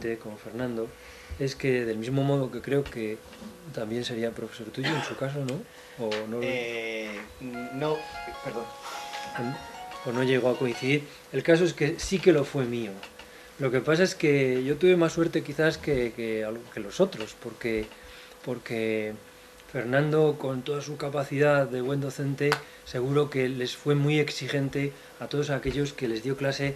docente como Fernando es que, del mismo modo que creo que también sería profesor tuyo en su caso, ¿no? O no, No, perdón. o no llegó a coincidir. El caso es que sí que lo fue mío. Lo que pasa es que yo tuve más suerte quizás que los otros, porque Fernando, con toda su capacidad de buen docente, seguro que les fue muy exigente a todos aquellos que les dio clase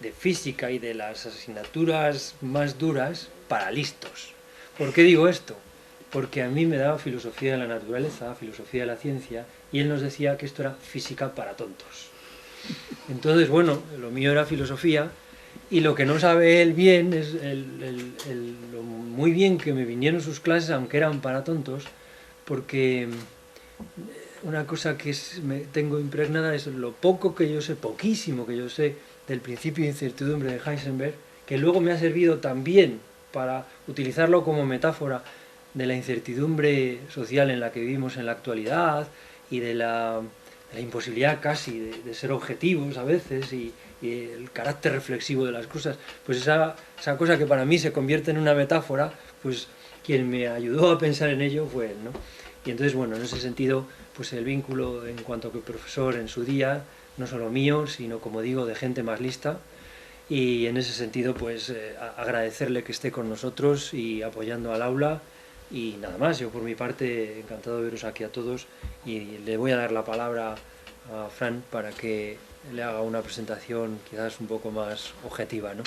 de física y de las asignaturas más duras para listos. ¿Por qué digo esto? Porque a mí me daba filosofía de la naturaleza, filosofía de la ciencia, y él nos decía que esto era física para tontos. Entonces, bueno, lo mío era filosofía, y lo que no sabe él bien es lo muy bien que me vinieron sus clases, aunque eran para tontos, porque una cosa que me tengo impregnada es lo poco que yo sé, poquísimo que yo sé del principio de incertidumbre de Heisenberg, que luego me ha servido también para utilizarlo como metáfora de la incertidumbre social en la que vivimos en la actualidad y de la imposibilidad casi de ser objetivos a veces y el carácter reflexivo de las cosas. Pues esa cosa que para mí se convierte en una metáfora, pues quien me ayudó a pensar en ello fue él, ¿no? Y entonces, bueno, en ese sentido, pues el vínculo en cuanto que profesor en su día, no solo mío, sino, como digo, de gente más lista. Y en ese sentido, pues agradecerle que esté con nosotros y apoyando al aula. Y nada más, yo por mi parte, encantado de veros aquí a todos. Y le voy a dar la palabra a Fran para que le haga una presentación quizás un poco más objetiva, ¿no?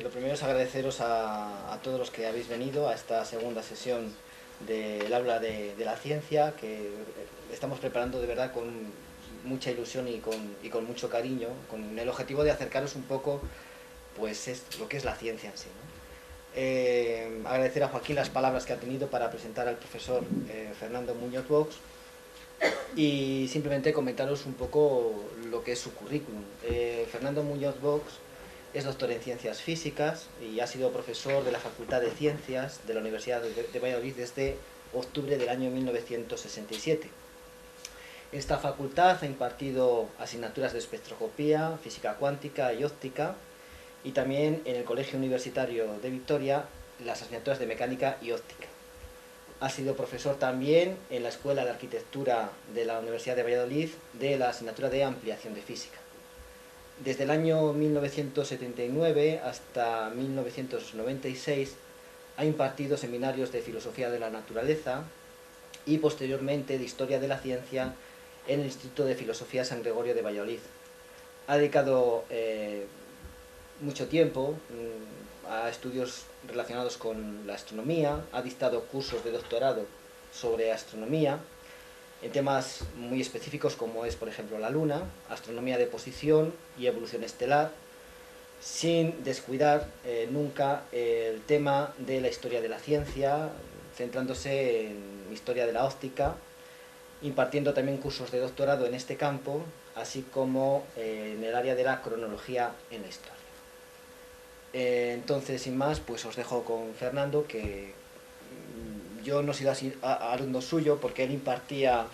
Lo primero es agradeceros a todos los que habéis venido a esta segunda sesión del aula de la ciencia, que estamos preparando de verdad con mucha ilusión y con mucho cariño, con el objetivo de acercaros un poco pues lo que es la ciencia en sí, ¿no? Agradecer a Joaquín las palabras que ha tenido para presentar al profesor Fernando Muñoz Box, y simplemente comentaros un poco lo que es su currículum. Fernando Muñoz Box es doctor en Ciencias Físicas y ha sido profesor de la Facultad de Ciencias de la Universidad de Valladolid desde octubre del año 1967. Esta facultad ha impartido asignaturas de espectroscopía, física cuántica y óptica, y también en el Colegio Universitario de Vitoria las asignaturas de mecánica y óptica. Ha sido profesor también en la Escuela de Arquitectura de la Universidad de Valladolid de la asignatura de ampliación de física. Desde el año 1979 hasta 1996 ha impartido seminarios de filosofía de la naturaleza y posteriormente de historia de la ciencia en el Instituto de Filosofía San Gregorio de Valladolid. Ha dedicado mucho tiempo a estudios relacionados con la astronomía, ha dictado cursos de doctorado sobre astronomía, en temas muy específicos como es, por ejemplo, la Luna, astronomía de posición y evolución estelar, sin descuidar nunca el tema de la historia de la ciencia, centrándose en historia de la óptica, impartiendo también cursos de doctorado en este campo, así como en el área de la cronología en la historia. Entonces, sin más, pues os dejo con Fernando, que yo no he sido así alumno suyo porque él impartía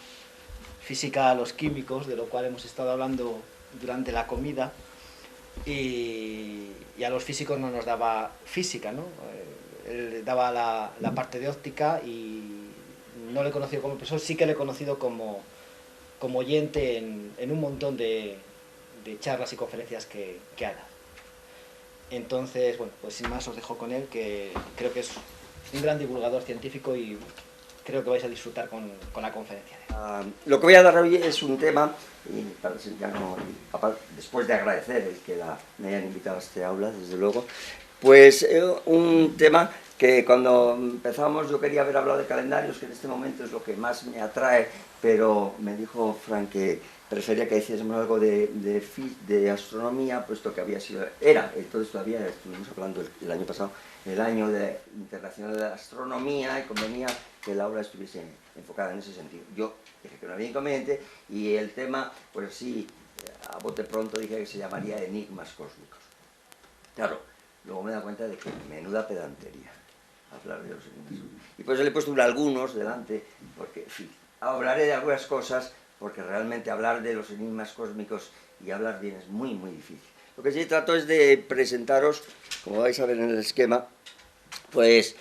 física a los químicos, de lo cual hemos estado hablando durante la comida, y a los físicos no nos daba física, ¿no? Él daba la parte de óptica y no le he conocido como profesor, sí que le he conocido como oyente en un montón de charlas y conferencias que ha dado. Entonces, bueno, pues sin más os dejo con él, que creo que es un gran divulgador científico y creo que vais a disfrutar con la conferencia. Lo que voy a dar hoy es un tema, después de agradecer el que me hayan invitado a este aula, desde luego, pues un tema que cuando empezamos yo quería haber hablado de calendarios, que en este momento es lo que más me atrae, pero me dijo Frank que prefería que hiciésemos algo de astronomía, puesto que entonces todavía estuvimos hablando el año pasado, el año internacional de la astronomía, y convenía que el aula estuviese enfocada en ese sentido. Yo dije que no había inconveniente, y el tema, pues sí, a bote pronto dije que se llamaría enigmas cósmicos. Claro, luego me da cuenta de que menuda pedantería hablar de los enigmas. Y pues le he puesto algunos delante, porque en fin, hablaré de algunas cosas, porque realmente hablar de los enigmas cósmicos y hablar bien es muy, muy difícil. Lo que sí trato es de presentaros, como vais a ver en el esquema, pues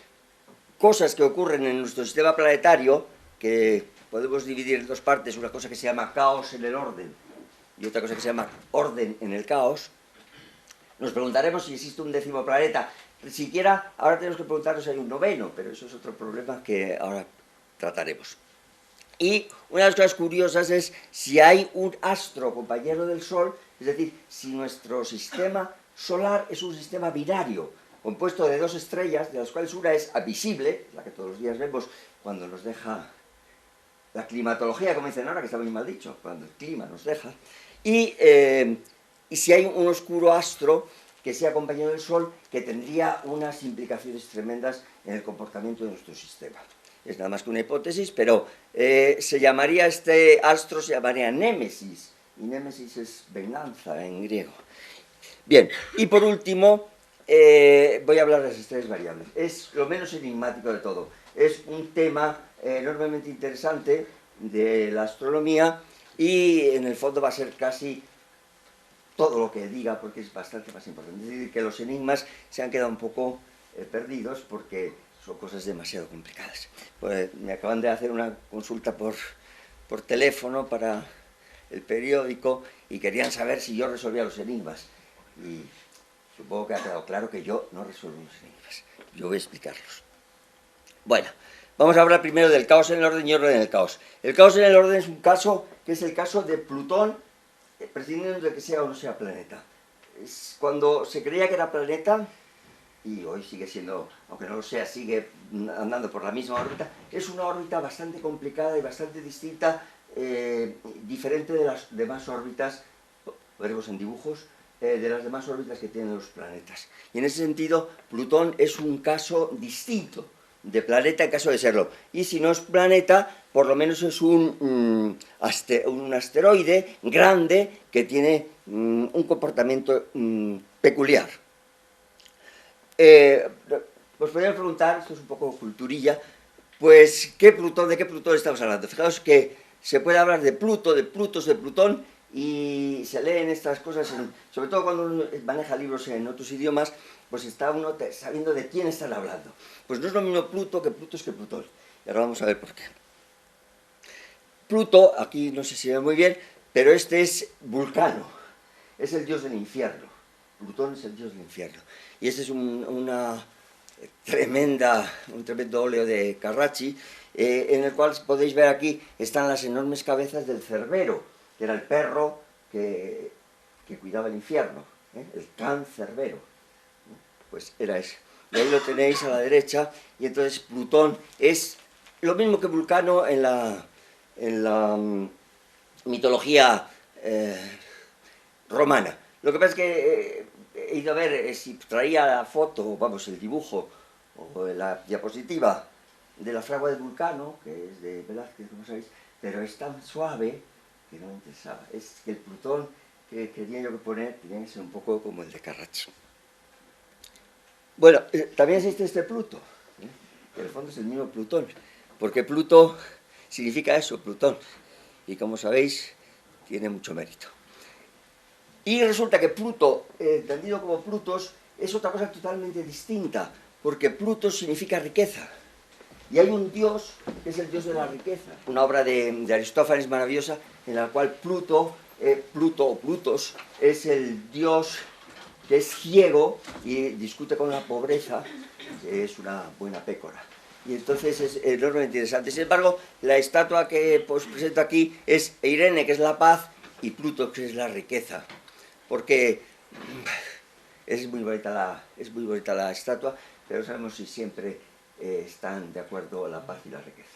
cosas que ocurren en nuestro sistema planetario, que podemos dividir en dos partes, una cosa que se llama caos en el orden y otra cosa que se llama orden en el caos. Nos preguntaremos si existe un 10º planeta. Siquiera ahora tenemos que preguntarnos si hay un 9º, pero eso es otro problema que ahora trataremos. Y una de las cosas curiosas es si hay un astro compañero del Sol, es decir, si nuestro sistema solar es un sistema binario, compuesto de dos estrellas, de las cuales una es visible, la que todos los días vemos cuando nos deja la climatología, como dicen ahora, que está muy mal dicho, cuando el clima nos deja, y si hay un oscuro astro que sea compañero del Sol, que tendría unas implicaciones tremendas en el comportamiento de nuestro sistema. Es nada más que una hipótesis, pero se llamaría este astro, se llamaría Némesis, y Némesis es venganza en griego. Bien, y por último, voy a hablar de las estrellas variables. Es lo menos enigmático de todo. Es un tema enormemente interesante de la astronomía y en el fondo va a ser casi todo lo que diga porque es bastante más importante. Es decir, que los enigmas se han quedado un poco perdidos porque son cosas demasiado complicadas. Pues me acaban de hacer una consulta por teléfono para el periódico y querían saber si yo resolvía los enigmas. Y supongo que ha quedado claro que yo no resuelvo los enigmas. Yo voy a explicarlos. Bueno, vamos a hablar primero del caos en el orden y orden en el caos. El caos en el orden es un caso que es el caso de Plutón, prescindiendo de que sea o no sea planeta. Es cuando se creía que era planeta, y hoy sigue siendo, aunque no lo sea, sigue andando por la misma órbita, es una órbita bastante complicada y bastante distinta, diferente de las demás órbitas, veremos en dibujos, de las demás órbitas que tienen los planetas. Y en ese sentido, Plutón es un caso distinto de planeta en caso de serlo. Y si no es planeta, por lo menos es un asteroide grande que tiene un comportamiento peculiar. Os podría preguntar, esto es un poco culturilla, pues ¿de qué Plutón estamos hablando? Fijaos que se puede hablar de Pluto, de Plutos, de Plutón, y se leen estas cosas, sobre todo cuando uno maneja libros en otros idiomas, pues está uno sabiendo de quién están hablando. Pues no es lo mismo Pluto que Plutos que Plutón. Y ahora vamos a ver por qué. Pluto, aquí no sé si ve muy bien, pero este es Vulcano, es el dios del infierno. Plutón es el dios del infierno. Y este es un tremendo óleo de Carracci, en el cual podéis ver aquí, están las enormes cabezas del Cerbero, que era el perro que cuidaba el infierno, el Can Cerbero. Pues era ese. Y ahí lo tenéis a la derecha, y entonces Plutón es lo mismo que Vulcano en la mitología romana. Lo que pasa es que he ido a ver si traía la foto, vamos, el dibujo o la diapositiva de la fragua de Vulcano, que es de Velázquez, como sabéis, pero es tan suave que no me interesaba. Es que el Plutón que quería yo poner tenía que ser un poco como el de Carracci. Bueno, también existe este Pluto, que en el fondo es el mismo Plutón, porque Pluto significa eso, Plutón, y como sabéis, tiene mucho mérito. Y resulta que Pluto, entendido como Plutos, es otra cosa totalmente distinta, porque Plutos significa riqueza. Y hay un dios, que es el dios de la riqueza, una obra de Aristófanes maravillosa, en la cual Pluto o Plutos es el dios que es ciego y discute con la pobreza, que es una buena pécora. Y entonces es enormemente interesante. Sin embargo, la estatua que os presento aquí es Irene, que es la paz, y Pluto, que es la riqueza. Porque es muy bonita la estatua, pero no sabemos si siempre están de acuerdo la paz y la riqueza.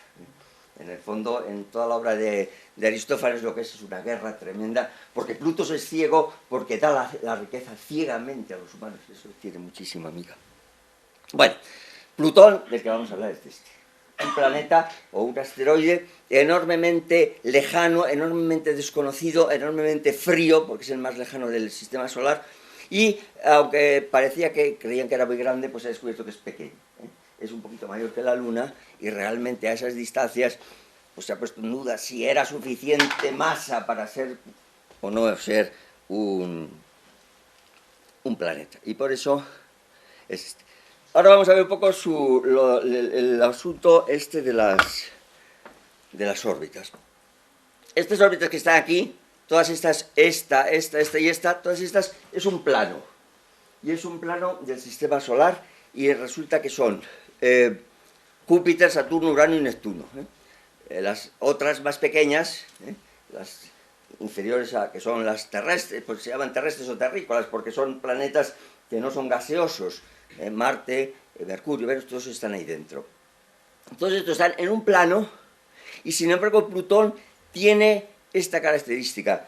En el fondo, en toda la obra de Aristófanes lo que es una guerra tremenda, porque Pluto es ciego, porque da la riqueza ciegamente a los humanos. Eso tiene muchísima amiga. Bueno, Plutón, del que vamos a hablar, es un planeta o un asteroide enormemente lejano, enormemente desconocido, enormemente frío, porque es el más lejano del sistema solar, y aunque parecía que creían que era muy grande, pues se ha descubierto que es pequeño. Es un poquito mayor que la Luna, y realmente a esas distancias pues se ha puesto en duda si era suficiente masa para ser o no ser un un planeta. Y por eso es este. Ahora vamos a ver un poco el asunto este de las órbitas. Estas órbitas que están aquí, todas estas, esta y esta, todas estas, es un plano. Y es un plano del sistema solar y resulta que son Júpiter, Saturno, Urano y Neptuno. Las otras más pequeñas, las inferiores a que son las terrestres, pues se llaman terrestres o terrícolas porque son planetas que no son gaseosos. Marte, Mercurio, Venus, todos están ahí dentro. Todos estos están en un plano y sin embargo Plutón tiene esta característica.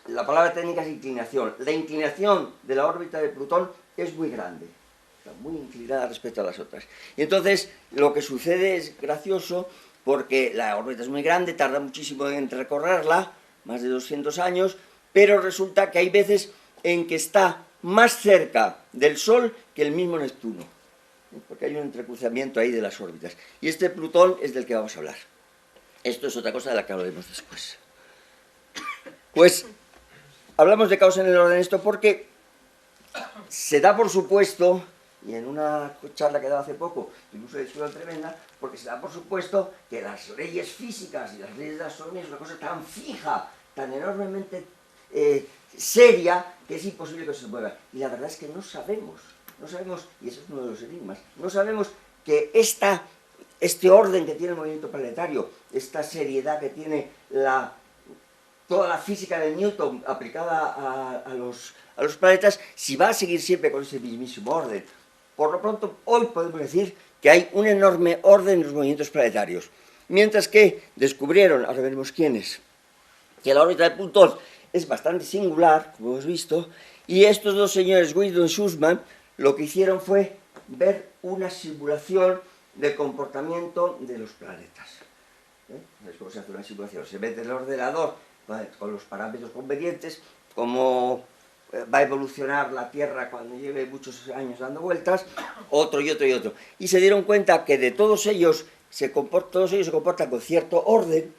La palabra técnica es inclinación. La inclinación de la órbita de Plutón es muy grande, está muy inclinada respecto a las otras. Y entonces lo que sucede es gracioso porque la órbita es muy grande, tarda muchísimo en recorrerla, más de 200 años, pero resulta que hay veces en que está más cerca del Sol que el mismo Neptuno, porque hay un entrecruzamiento ahí de las órbitas. Y este Plutón es del que vamos a hablar. Esto es otra cosa de la que hablaremos después. Pues hablamos de caos en el orden esto porque se da por supuesto, y en una charla que he dado hace poco, tuvimos una discusión tremenda, porque se da por supuesto que las leyes físicas y las leyes de la astronomía es una cosa tan fija, tan enormemente seria, que es imposible que se mueva. Y la verdad es que no sabemos, y eso es uno de los enigmas, no sabemos que este orden que tiene el movimiento planetario, esta seriedad que tiene toda la física de Newton aplicada a los planetas, si va a seguir siempre con ese mismísimo orden. Por lo pronto, hoy podemos decir que hay un enorme orden en los movimientos planetarios. Mientras que descubrieron, ahora veremos quiénes, que la órbita de Plutón es bastante singular, como hemos visto, y estos dos señores, Guido y Sussman, lo que hicieron fue ver una simulación del comportamiento de los planetas. ¿Es cómo se hace una simulación? Se mete en el ordenador con los parámetros convenientes, cómo va a evolucionar la Tierra cuando lleve muchos años dando vueltas, otro y otro y otro. Y se dieron cuenta que de todos ellos se comportan con cierto orden,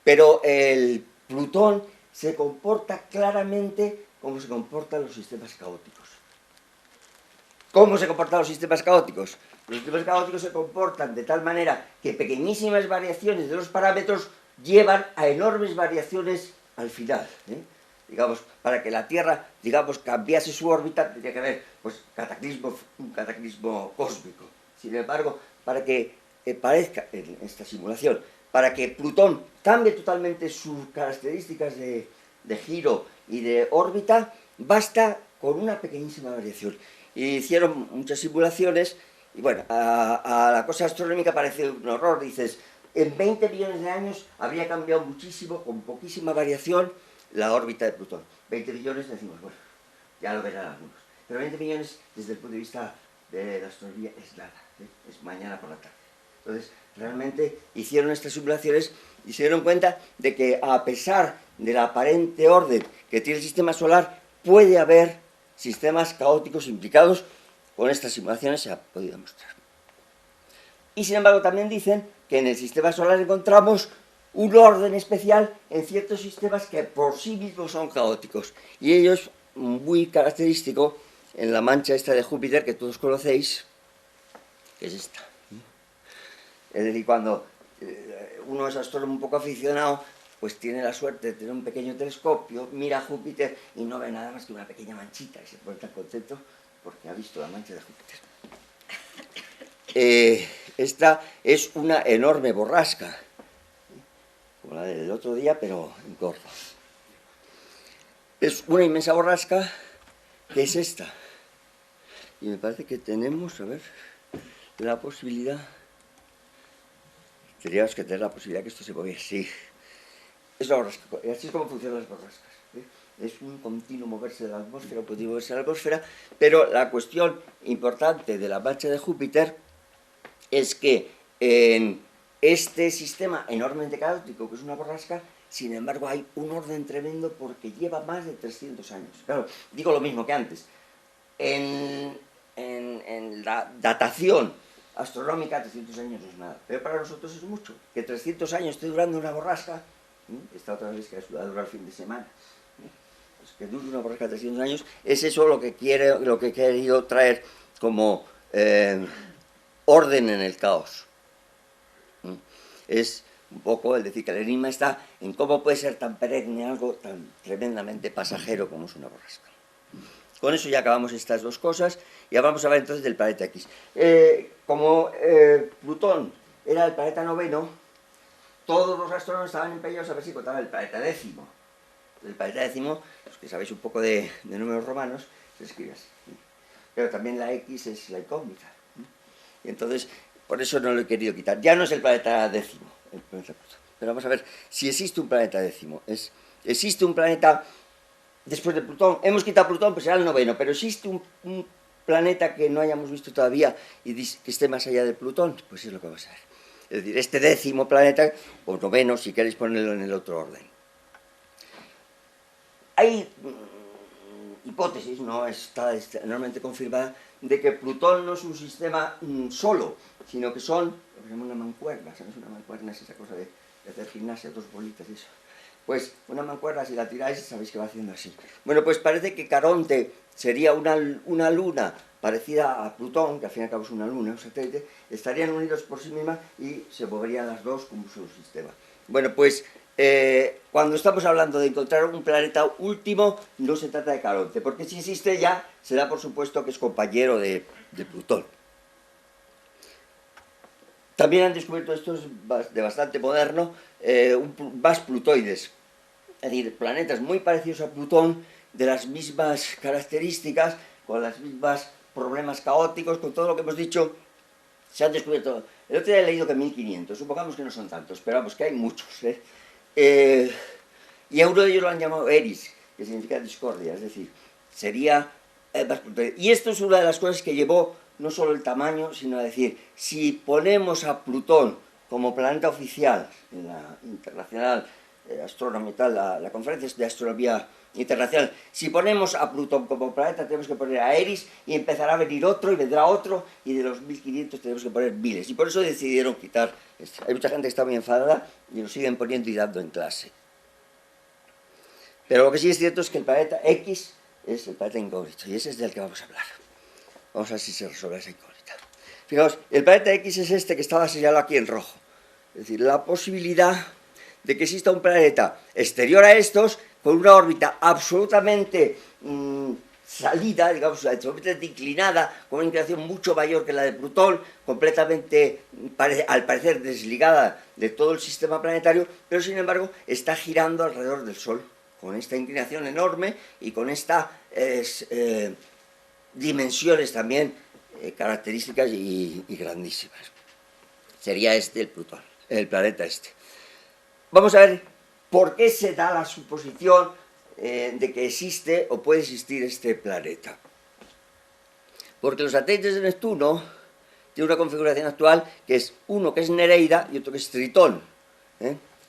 pero el Plutón se comporta claramente como se comportan los sistemas caóticos. ¿Cómo se comportan los sistemas caóticos? Los sistemas caóticos se comportan de tal manera que pequeñísimas variaciones de los parámetros llevan a enormes variaciones al final. Digamos, para que la Tierra, digamos, cambiase su órbita, tendría que haber pues, un cataclismo cósmico. Sin embargo, para que parezca en esta simulación, para que Plutón cambie totalmente sus características de giro y de órbita, basta con una pequeñísima variación. Y hicieron muchas simulaciones, y bueno, a la cosa astronómica parece un horror. Dices, en 20 millones de años habría cambiado muchísimo, con poquísima variación, la órbita de Plutón. 20 millones decimos, bueno, ya lo verán algunos. Pero 20 millones, desde el punto de vista de la astronomía, es nada, es mañana por la tarde. Entonces, realmente hicieron estas simulaciones y se dieron cuenta de que a pesar del aparente orden que tiene el sistema solar, puede haber sistemas caóticos implicados. Con estas simulaciones se ha podido demostrar. Y sin embargo también dicen que en el sistema solar encontramos un orden especial en ciertos sistemas que por sí mismos son caóticos. Y ello es muy característico en la mancha esta de Júpiter que todos conocéis, que es esta. Es decir, cuando uno es astrónomo un poco aficionado, pues tiene la suerte de tener un pequeño telescopio, mira a Júpiter y no ve nada más que una pequeña manchita y se pone tan contento porque ha visto la mancha de Júpiter. Esta es una enorme borrasca, como la del otro día, pero en gordo. Es una inmensa borrasca que es esta. Y me parece que tenemos, a ver, la posibilidad... Tendríamos que tener la posibilidad que esto se moviera así. Es una borrasca, así es como funcionan las borrascas. Es un continuo moverse de la atmósfera, un continuo moverse de la atmósfera, pero la cuestión importante de la mancha de Júpiter es que en este sistema enormemente caótico, que es una borrasca, sin embargo hay un orden tremendo porque lleva más de 300 años. Claro, digo lo mismo que antes. En la datación astronómica, 300 años no es nada, pero para nosotros es mucho. Que 300 años esté durando una borrasca, esta otra vez que va a durar el fin de semana. pues, que dure una borrasca 300 años, es eso lo que he querido traer como orden en el caos. Es un poco el decir que el enigma está en cómo puede ser tan perenne algo tan tremendamente pasajero como es una borrasca. Con eso ya acabamos estas dos cosas y ahora vamos a hablar entonces del planeta X. Como Plutón era el planeta noveno, todos los astrónomos estaban empeñados a ver si encontraban el planeta décimo. El planeta décimo, los que sabéis un poco de números romanos, se escribe así. Pero también la X es la incógnita. Y entonces, por eso no lo he querido quitar. Ya no es el planeta décimo, el planeta Plutón. Pero vamos a ver si existe un planeta décimo. Existe un planeta después de Plutón. Hemos quitado Plutón, pues será el noveno. Pero existe un planeta que no hayamos visto todavía y que esté más allá de Plutón. Pues es lo que vamos a ver. Es decir, este décimo planeta, o noveno, si queréis ponerlo en el otro orden. Hay hipótesis, no está enormemente confirmada, de que Plutón no es un sistema solo, sino que son lo que se llama una mancuerna. ¿Sabes? Una mancuerna es esa cosa de hacer gimnasia, dos bolitas y eso. Pues una mancuerna, si la tiráis, sabéis que va haciendo así. Bueno, pues parece que Caronte sería una luna parecida a Plutón, que al fin y al cabo es una luna, un satélite, estarían unidos por sí mismas y se moverían las dos como un solo sistema. Bueno, pues cuando estamos hablando de encontrar un planeta último, no se trata de Caronte, porque si existe ya, se da por supuesto que es compañero de Plutón. También han descubierto, esto es de bastante moderno, más plutoides, es decir, planetas muy parecidos a Plutón, de las mismas características, con los mismos problemas caóticos, con todo lo que hemos dicho, se han descubierto. El otro día he leído que 1500, supongamos que no son tantos, pero vamos, que hay muchos. Y a uno de ellos lo han llamado Eris, que significa discordia, es decir, sería más plutoide. Y esto es una de las cosas que llevó no solo el tamaño, sino a decir, si ponemos a Plutón como planeta oficial en la internacional astronomía, la conferencia de astronomía internacional, si ponemos a Plutón como planeta, tenemos que poner a Eris y empezará a venir otro y vendrá otro, y de los 1500 tenemos que poner miles, y por eso decidieron quitar esto. Hay mucha gente que está muy enfadada y lo siguen poniendo y dando en clase. Pero lo que sí es cierto es que el planeta X es el planeta incógnito, y ese es del que vamos a hablar. Vamos a ver si se resuelve esa incógnita. Fijaos, el planeta X es este que estaba señalado aquí en rojo. Es decir, la posibilidad de que exista un planeta exterior a estos, con una órbita absolutamente salida, digamos, absolutamente inclinada, con una inclinación mucho mayor que la de Plutón, completamente, al parecer, desligada de todo el sistema planetario, pero sin embargo está girando alrededor del Sol, con esta inclinación enorme y con estas dimensiones también características y grandísimas. Sería este el Plutón, el planeta este. Vamos a ver por qué se da la suposición de que existe o puede existir este planeta. Porque los satélites de Neptuno tienen una configuración actual que es uno que es Nereida y otro que es Tritón.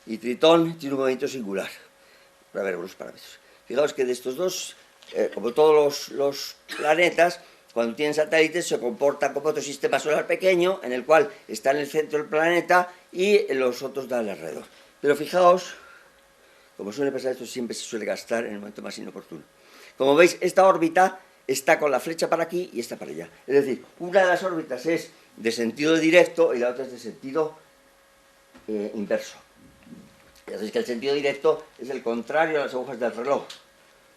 Y Tritón tiene un movimiento singular. A ver los parámetros. Fijaos que de estos dos, como todos los planetas, cuando tienen satélites se comportan como otro sistema solar pequeño, en el cual está en el centro del planeta y los otros dan alrededor. Pero fijaos, como suele pasar, esto siempre se suele gastar en el momento más inoportuno. Como veis, esta órbita está con la flecha para aquí y esta para allá. Es decir, una de las órbitas es de sentido directo y la otra es de sentido inverso. Ya sabéis que el sentido directo es el contrario a las agujas del reloj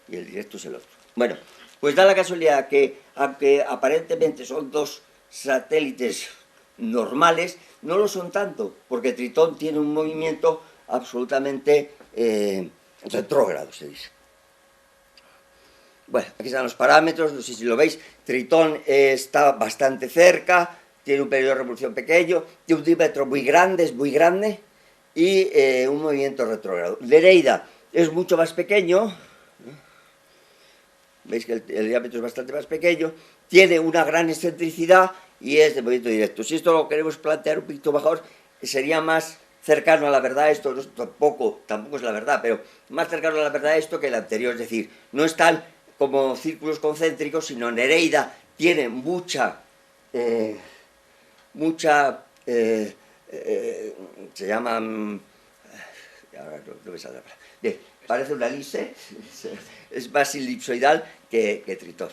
y el directo es el otro. Bueno, pues da la casualidad que, aunque aparentemente son dos satélites normales, no lo son tanto, porque Tritón tiene un movimiento absolutamente retrógrado, se dice. Bueno, aquí están los parámetros, no sé si lo veis. Tritón está bastante cerca, tiene un periodo de revolución pequeño, tiene un diámetro muy grande, es muy grande, y un movimiento retrógrado. Nereida es mucho más pequeño, veis que el diámetro es bastante más pequeño, tiene una gran excentricidad y es de movimiento directo. Si esto lo queremos plantear un poquito mejor, sería más cercano a la verdad esto, no, tampoco es la verdad, pero más cercano a la verdad esto que el anterior, es decir, no están como círculos concéntricos, sino Nereida tiene mucha se llaman, ahora no me sale la palabra. Bien, parece una elipse, es más elipsoidal que Tritón.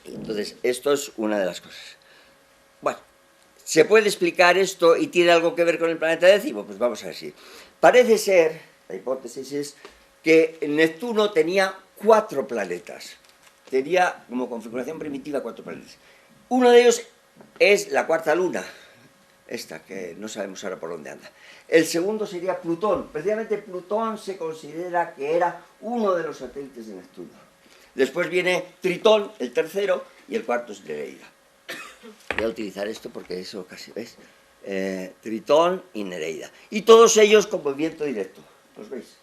Y entonces, esto es una de las cosas. Bueno, ¿se puede explicar esto y tiene algo que ver con el planeta décimo? Pues vamos a ver si. Parece ser, la hipótesis es, que Neptuno tenía 4 planetas. Tenía como configuración primitiva 4 planetas. Uno de ellos es la cuarta luna, esta que no sabemos ahora por dónde anda. El segundo sería Plutón. Precisamente Plutón se considera que era uno de los satélites de Neptuno. Después viene Tritón, el tercero, y el cuarto es Nereida. Voy a utilizar esto porque eso casi, ¿ves? Tritón y Nereida. Y todos ellos con movimiento directo. ¿Los veis?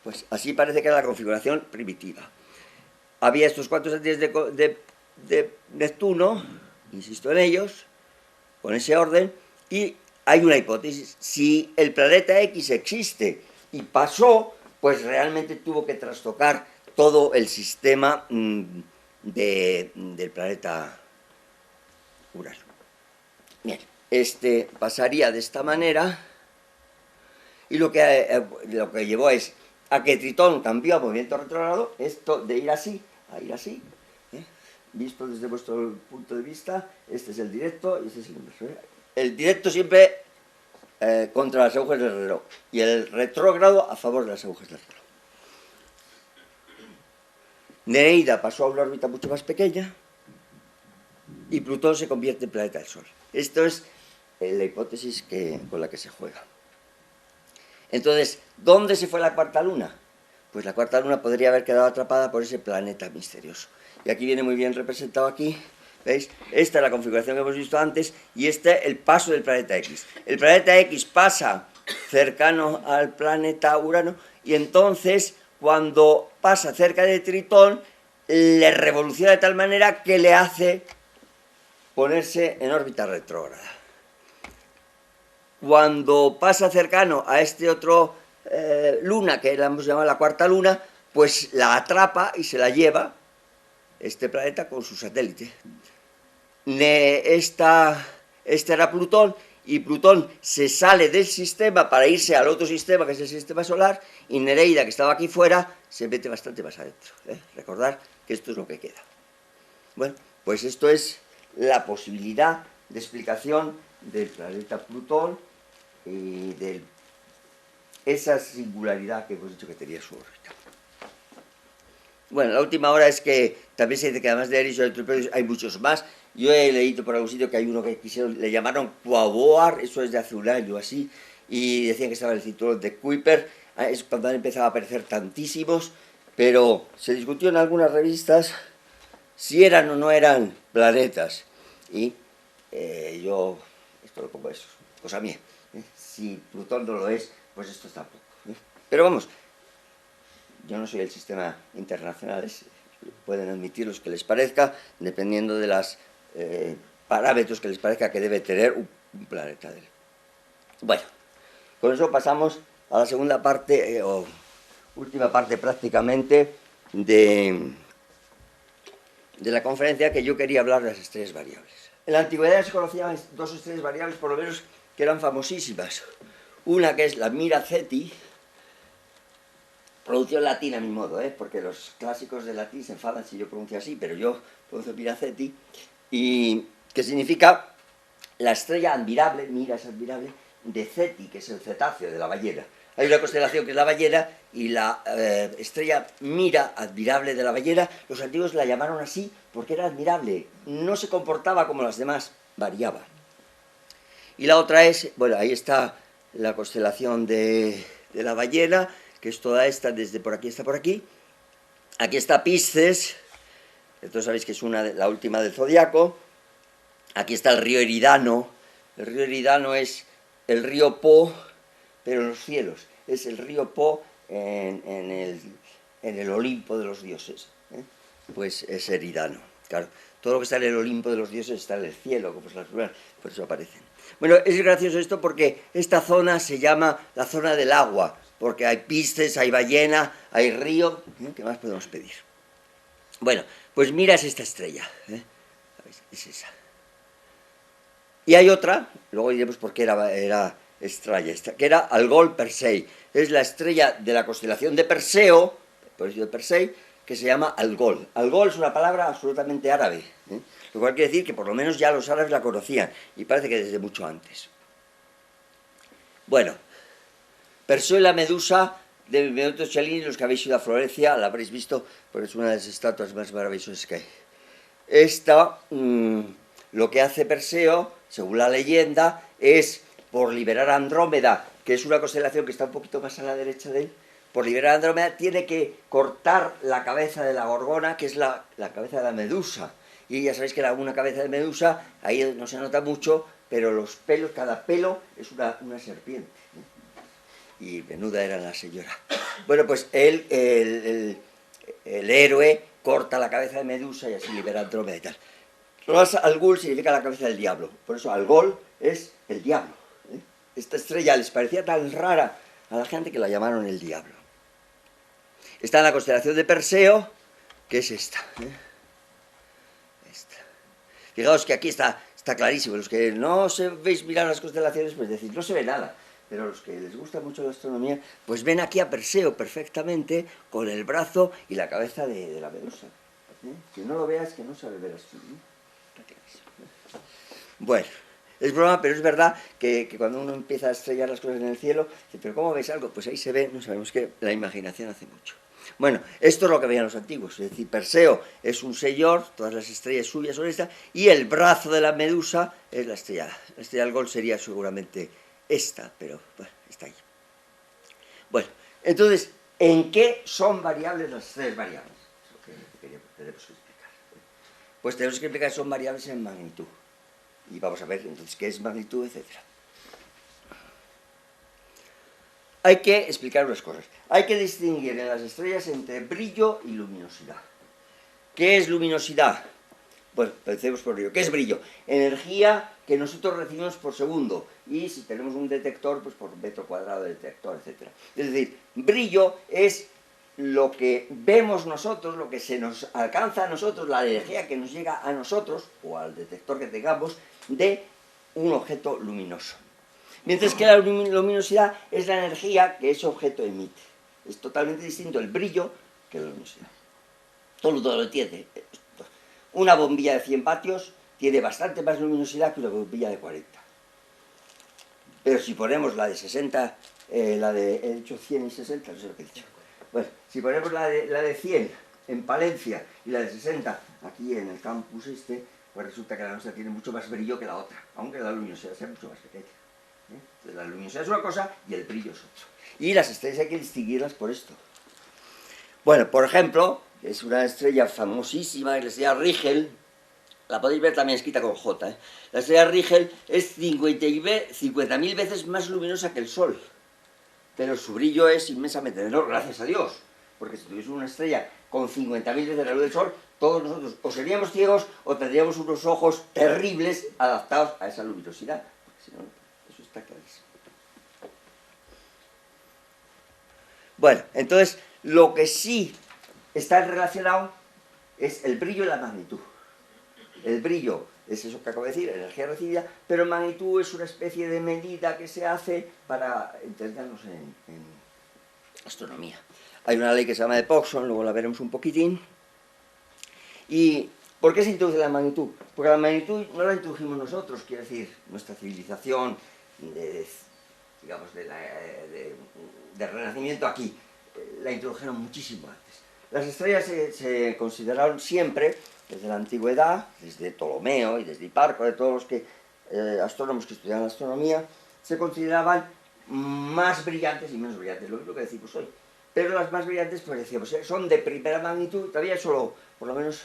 Pues así parece que era la configuración primitiva. Había estos 4 satélites de Neptuno, insisto en ellos, con ese orden, y hay una hipótesis. Si el planeta X existe y pasó, pues realmente tuvo que trastocar todo el sistema del planeta Urano. Bien, este pasaría de esta manera, y lo que llevó es a que Tritón cambió a movimiento retrógrado, esto de ir así a ir así, visto desde vuestro punto de vista, este es el directo y este es el inverso. El directo siempre contra las agujas del reloj y el retrógrado a favor de las agujas del reloj. Nereida pasó a una órbita mucho más pequeña y Plutón se convierte en planeta del Sol. Esto es la hipótesis con la que se juega. Entonces, ¿dónde se fue la cuarta luna? Pues la cuarta luna podría haber quedado atrapada por ese planeta misterioso. Y aquí viene muy bien representado aquí, ¿veis? Esta es la configuración que hemos visto antes y este es el paso del planeta X. El planeta X pasa cercano al planeta Urano y entonces cuando pasa cerca de Tritón le revoluciona de tal manera que le hace ponerse en órbita retrógrada. Cuando pasa cercano a este otro luna, que la hemos llamado la cuarta luna, pues la atrapa y se la lleva este planeta con su satélite. Este era Plutón, y Plutón se sale del sistema para irse al otro sistema, que es el sistema solar, y Nereida, que estaba aquí fuera, se mete bastante más adentro. Recordar que esto es lo que queda. Bueno, pues esto es la posibilidad de explicación del planeta Plutón y de esa singularidad que hemos dicho que tenía su órbita. Bueno, la última hora es que también se dice que además de Eris o de Triperius hay muchos más. Yo he leído por algún sitio que hay uno que le llamaron Quaboar, eso es de hace un año así, y decían que estaba en el cinturón de Kuiper. Es cuando han empezado a aparecer tantísimos, pero se discutió en algunas revistas si eran o no eran planetas. Y yo, esto lo pongo eso, cosa mía. Si Plutón no lo es, pues esto tampoco. Pero vamos, yo no soy el sistema internacional, pueden admitir los que les parezca, dependiendo de los parámetros que les parezca que debe tener un planeta. Bueno, con eso pasamos a la segunda parte, o última parte prácticamente, de la conferencia, que yo quería hablar de las estrellas variables. En la antigüedad se conocían 2 estrellas variables, por lo menos, que eran famosísimas. Una que es la Mira Ceti, producción latina a mi modo, porque los clásicos de latín se enfadan si yo pronuncio así, pero yo pronuncio Mira Ceti, y que significa la estrella admirable, Mira es admirable, de Ceti, que es el cetáceo de la ballena. Hay una constelación que es la ballena, y la estrella Mira, admirable de la ballena, los antiguos la llamaron así porque era admirable, no se comportaba como las demás, variaba. Y la otra es, bueno, ahí está la constelación de la ballena, que es toda esta, desde por aquí hasta por aquí. Aquí está Pisces, entonces sabéis que es la última del zodiaco. Aquí está el río Eridano. El río Eridano es el río Po, pero en los cielos. Es el río Po en el Olimpo de los dioses. Pues es Eridano. Claro, todo lo que está en el Olimpo de los dioses está en el cielo, como es la plural, por eso aparecen. Bueno, es gracioso esto porque esta zona se llama la zona del agua, porque hay Pisces, hay ballena, hay río. ¿Qué más podemos pedir? Bueno, pues miras esta estrella. Es esa. Y hay otra, luego diremos por qué era estrella, que era Algol Persei. Es la estrella de la constelación de Perseo, por eso de Persei, que se llama Algol. Algol es una palabra absolutamente árabe, ¿eh? Lo cual quiere decir que por lo menos ya los árabes la conocían, y parece que desde mucho antes. Bueno, Perseo y la Medusa de Benvenuto Cellini, los que habéis ido a Florencia, la habréis visto, porque es una de las estatuas más maravillosas que hay. Esta, lo que hace Perseo, según la leyenda, es por liberar a Andrómeda, que es una constelación que está un poquito más a la derecha de él, por liberar a Andrómeda tiene que cortar la cabeza de la Gorgona, que es la cabeza de la Medusa. Y ya sabéis que una cabeza de Medusa, ahí no se nota mucho, pero los pelos, cada pelo es una serpiente. Y menuda era la señora. Bueno, pues él, el héroe, corta la cabeza de Medusa y así libera a Andrómeda y tal. Ras Al Ghul significa la cabeza del diablo, por eso Al Ghul es el diablo. Esta estrella les parecía tan rara a la gente que la llamaron el diablo. Está en la constelación de Perseo, que es esta. Esta. Fijaos que aquí está clarísimo. Los que no veis mirar las constelaciones, pues decís, no se ve nada. Pero los que les gusta mucho la astronomía, pues ven aquí a Perseo perfectamente con el brazo y la cabeza de la Medusa. Que no lo veas, que no sabe ver astronomía. Bueno, es broma, pero es verdad que cuando uno empieza a estrellar las cosas en el cielo, dice, pero ¿cómo ves algo? Pues ahí se ve, no sabemos qué, la imaginación hace mucho. Bueno, esto es lo que veían los antiguos, es decir, Perseo es un señor, todas las estrellas suyas son estas, y el brazo de la Medusa es la estrella Algol sería seguramente esta, pero bueno, está ahí. Bueno, entonces, ¿en qué son variables las tres variables? Es lo que tenemos que explicar. Pues tenemos que explicar que son variables en magnitud. Y vamos a ver entonces qué es magnitud, etc. Hay que explicar unas cosas. Hay que distinguir en las estrellas entre brillo y luminosidad. ¿Qué es luminosidad? Pues pensemos por brillo. ¿Qué es brillo? Energía que nosotros recibimos por segundo. Y si tenemos un detector, pues por metro cuadrado de detector, etc. Es decir, brillo es lo que vemos nosotros, lo que se nos alcanza a nosotros, la energía que nos llega a nosotros, o al detector que tengamos, de un objeto luminoso. Mientras que la luminosidad es la energía que ese objeto emite. Es totalmente distinto el brillo que la luminosidad. Todo lo entiende. Una bombilla de 100 vatios tiene bastante más luminosidad que una bombilla de 40. Pero si ponemos la de 60, he dicho 100 y 60, no sé lo que he dicho. Bueno, si ponemos la de 100 en Palencia y la de 60 aquí en el campus pues resulta que la nuestra tiene mucho más brillo que la otra, aunque la luminosidad sea mucho más pequeña. Entonces, la luminosidad es una cosa y el brillo es otra. Y las estrellas hay que distinguirlas por esto. Bueno, por ejemplo, es una estrella famosísima, la estrella Rigel, la podéis ver también escrita con J. La estrella Rigel es 50.000 veces más luminosa que el Sol, pero su brillo es inmensamente menor, gracias a Dios, porque si tuviésemos una estrella con 50.000 veces la luz del Sol, todos nosotros o seríamos ciegos o tendríamos unos ojos terribles adaptados a esa luminosidad, porque si no, eso está clarísimo. Bueno, entonces, lo que sí está relacionado es el brillo y la magnitud. El brillo es eso que acabo de decir, energía recibida, pero magnitud es una especie de medida que se hace para entendernos en astronomía. Hay una ley que se llama de Pogson, luego la veremos un poquitín. ¿Y por qué se introduce la magnitud? Porque la magnitud no la introdujimos nosotros, quiere decir, nuestra civilización digamos, de renacimiento aquí, la introdujeron muchísimo antes. Las estrellas se consideraron siempre, desde la antigüedad, desde Ptolomeo y desde Hiparco, de todos los astrónomos que estudiaban astronomía, se consideraban más brillantes y menos brillantes, lo mismo que decimos hoy. Pero las más brillantes, pues decíamos, son de primera magnitud, todavía solo, por lo menos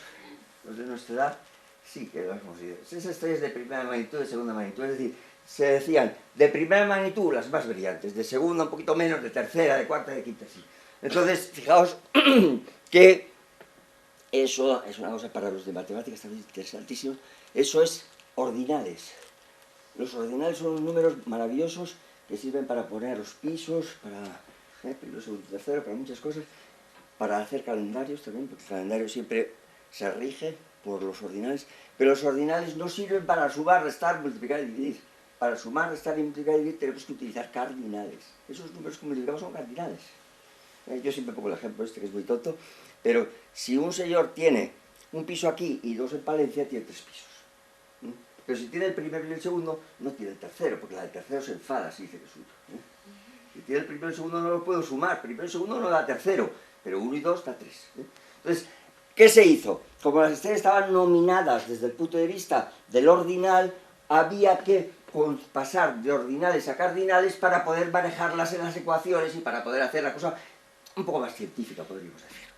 los de nuestra edad, sí que las consideramos. Esas estrellas de primera magnitud, de segunda magnitud, es decir, se decían de primera magnitud las más brillantes, de segunda un poquito menos, de tercera, de cuarta, de quinta, sí. Entonces, fijaos que eso es una cosa para los de matemáticas también interesantísimo, eso es ordinales. Los ordinales son unos números maravillosos que sirven para poner los pisos, para primero, segundo, tercero, para muchas cosas, para hacer calendarios también, porque el calendario siempre se rige por los ordinales, pero los ordinales no sirven para sumar, restar, multiplicar y dividir. para sumar, restar y multiplicar y dividir tenemos que utilizar cardinales. Esos números que multiplicamos son cardinales. Yo siempre pongo el ejemplo este que es muy tonto, pero si un señor tiene un piso aquí y dos en Palencia, tiene 3 pisos. Pero si tiene el primero y el segundo, no tiene el tercero, porque la del tercero se enfada si dice que es suyo. Si tiene el primero y el segundo no lo puedo sumar, primero y segundo no da tercero, pero 1 y 2 da 3. Entonces, ¿qué se hizo? Como las estrellas estaban nominadas desde el punto de vista del ordinal, había que pasar de ordinales a cardinales para poder manejarlas en las ecuaciones y para poder hacer la cosa un poco más científica, podríamos decir.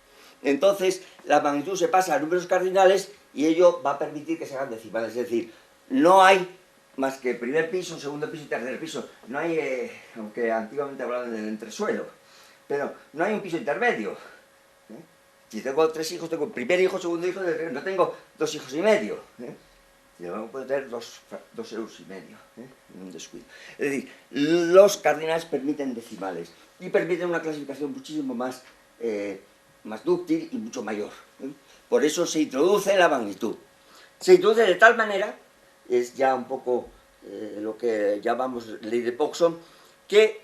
Entonces, la magnitud se pasa a números cardinales y ello va a permitir que se hagan decimales, es decir, no hay más que primer piso, segundo piso y tercer piso. No hay, aunque antiguamente hablaban del entresuelo, pero no hay un piso intermedio. Si tengo 3 hijos, tengo primer hijo, segundo hijo, no tengo 2 hijos y medio. Y luego puedo tener 2 euros y medio, en un descuido. Es decir, los cardinales permiten decimales y permiten una clasificación muchísimo más, más dúctil y mucho mayor. Por eso se introduce la magnitud. Se introduce de tal manera, es ya un poco lo que llamamos ley de Poisson, que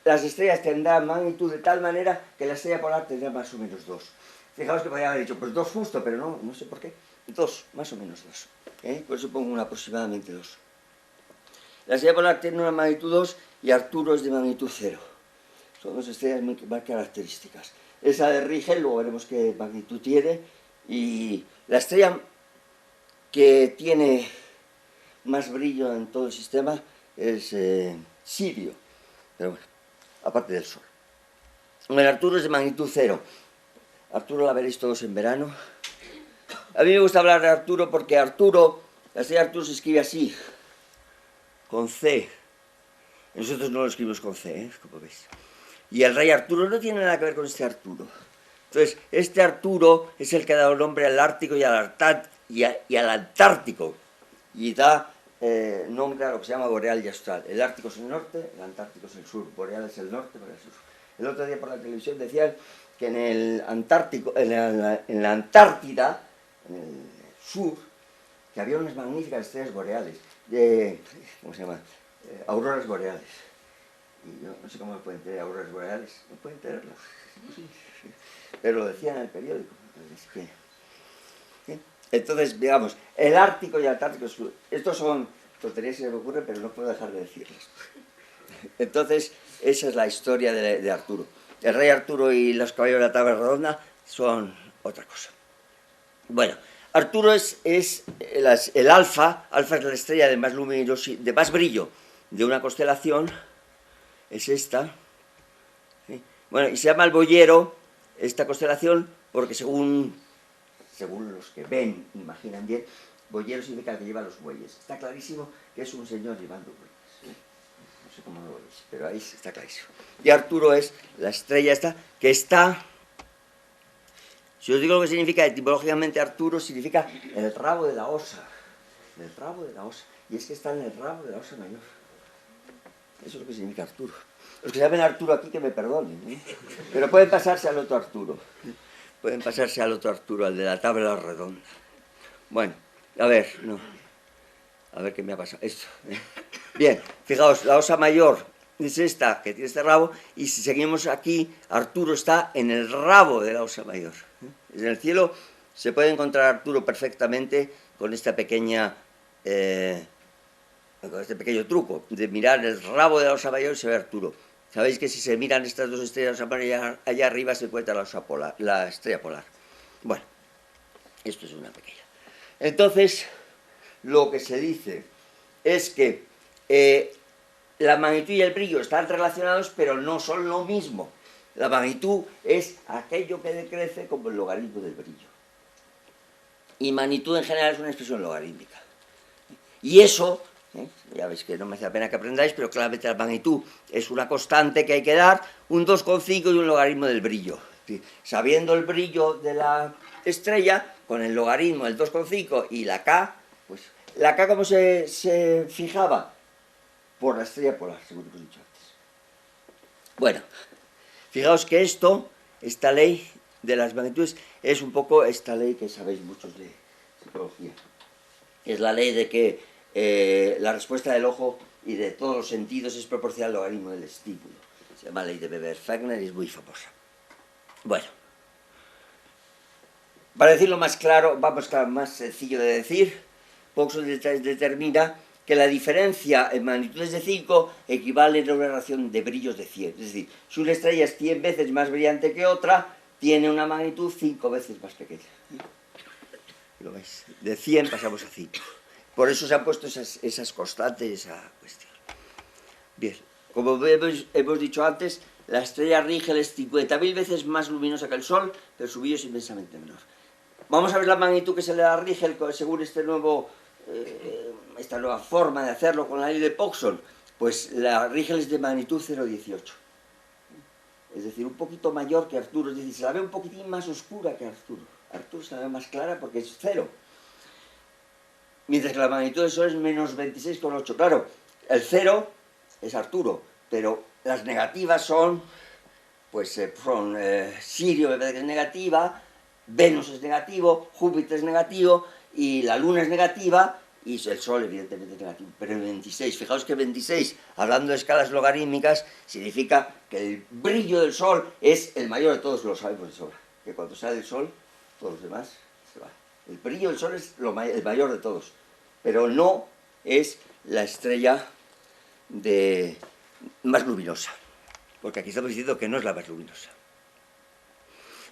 las estrellas tendrán magnitud de tal manera que la estrella polar tendrá más o menos 2. Fijaos que podría haber dicho, pues 2 justo, pero no sé por qué. 2, más o menos 2. Por eso pongo un aproximadamente 2. La estrella polar tiene una magnitud 2 y Arturo es de magnitud 0. Son 2 estrellas muy características. Esa de Rigel, luego veremos qué magnitud tiene. Y la estrella que tiene más brillo en todo el sistema es Sirio. Pero bueno, aparte del Sol. El Arturo es de magnitud 0. Arturo la veréis todos en verano. A mí me gusta hablar de Arturo porque Arturo, la estrella de Arturo se escribe así, con C. Nosotros no lo escribimos con C, como veis. Y el rey Arturo no tiene nada que ver con este Arturo. Entonces, este Arturo es el que ha dado nombre al Ártico y al Antártico. Y da nombre a lo que se llama boreal y austral. El Ártico es el norte, el Antártico es el sur. Boreal es el norte, boreal es el sur. El otro día por la televisión decían que en el Antártico, en la Antártida, en el sur, que había unas magníficas estrellas boreales, ¿cómo se llama? Auroras boreales. Y yo no sé cómo pueden tener auroras boreales, no pueden tenerlas. Pero lo decían en el periódico. Entonces, digamos, el Ártico y el Antártico Sur, estos son tonterías que se me ocurren, pero no puedo dejar de decirlas. Entonces, esa es la historia de Arturo. El rey Arturo y los caballeros de la tabla redonda son otra cosa. Bueno, Arturo es el alfa es la estrella de más luminosidad, de más brillo de una constelación, es esta. ¿Sí? Bueno, y se llama el boyero, esta constelación, porque según los que ven, imaginan bien, boyero significa el que lleva los bueyes. Está clarísimo que es un señor llevando bueyes. ¿Sí? No sé cómo lo veis, pero ahí está clarísimo. Y Arturo es la estrella esta, que está... Si os digo lo que significa etimológicamente Arturo, significa el rabo de la osa. El rabo de la osa. Y es que está en el rabo de la osa mayor. Eso es lo que significa Arturo. Los que saben Arturo aquí que me perdonen, ¿eh? Pero pueden pasarse al otro Arturo. Pueden pasarse al otro Arturo, al de la tabla redonda. Bueno, a ver, no. A ver qué me ha pasado. Esto. Bien, fijaos, la osa mayor es esta, que tiene este rabo, y si seguimos aquí, Arturo está en el rabo de la osa mayor. En el cielo se puede encontrar Arturo perfectamente con esta pequeña... con este pequeño truco de mirar el rabo de la osa mayor y se ve Arturo. Sabéis que si se miran estas dos estrellas allá arriba se encuentra la estrella polar. Bueno, esto es una pequeña. Entonces, lo que se dice es que la magnitud y el brillo están relacionados, pero no son lo mismo. La magnitud es aquello que decrece como el logaritmo del brillo. Y magnitud en general es una expresión logarítmica. Y eso... ya veis que no me hace la pena que aprendáis, pero claramente la magnitud es una constante que hay que dar, un 2,5 y un logaritmo del brillo. Sabiendo el brillo de la estrella, con el logaritmo del 2,5 y la K, pues la K ¿cómo se fijaba? Por la estrella polar, seguro que os he dicho antes. Bueno, fijaos que esta ley de las magnitudes, es un poco esta ley que sabéis muchos de psicología. Es la ley de que la respuesta del ojo y de todos los sentidos es proporcional al logaritmo del estímulo. Se llama ley de Weber-Fechner y es muy famosa. Bueno, para decirlo más claro, vamos a más sencillo de decir, Poisson determina que la diferencia en magnitudes de 5 equivale a una relación de brillos de 100. Es decir, si una estrella es 100 veces más brillante que otra, tiene una magnitud 5 veces más pequeña. ¿Lo veis? De 100 pasamos a 5. Por eso se han puesto esas constantes, esa cuestión. Bien, como hemos dicho antes, la estrella Rigel es 50.000 veces más luminosa que el Sol, pero su brillo es inmensamente menor. Vamos a ver la magnitud que se le da a Rigel según esta nueva forma de hacerlo con la ley de Poisson. Pues la Rigel es de magnitud 0,18. Es decir, un poquito mayor que Arturo. Es decir, se la ve un poquitín más oscura que Arturo. Arturo se la ve más clara porque es 0. Mientras que la magnitud del Sol es menos 26,8. Claro, el 0 es Arturo, pero las negativas son, pues, Sirio me parece que es negativa, Venus es negativo, Júpiter es negativo, y la Luna es negativa, y el Sol evidentemente es negativo. Pero el 26, fijaos que 26, hablando de escalas logarítmicas, significa que el brillo del Sol es el mayor de todos, lo sabemos de sobra. Que cuando sale el Sol, todos los demás se van. El brillo del Sol es el mayor de todos, pero no es la estrella más luminosa, porque aquí estamos diciendo que no es la más luminosa.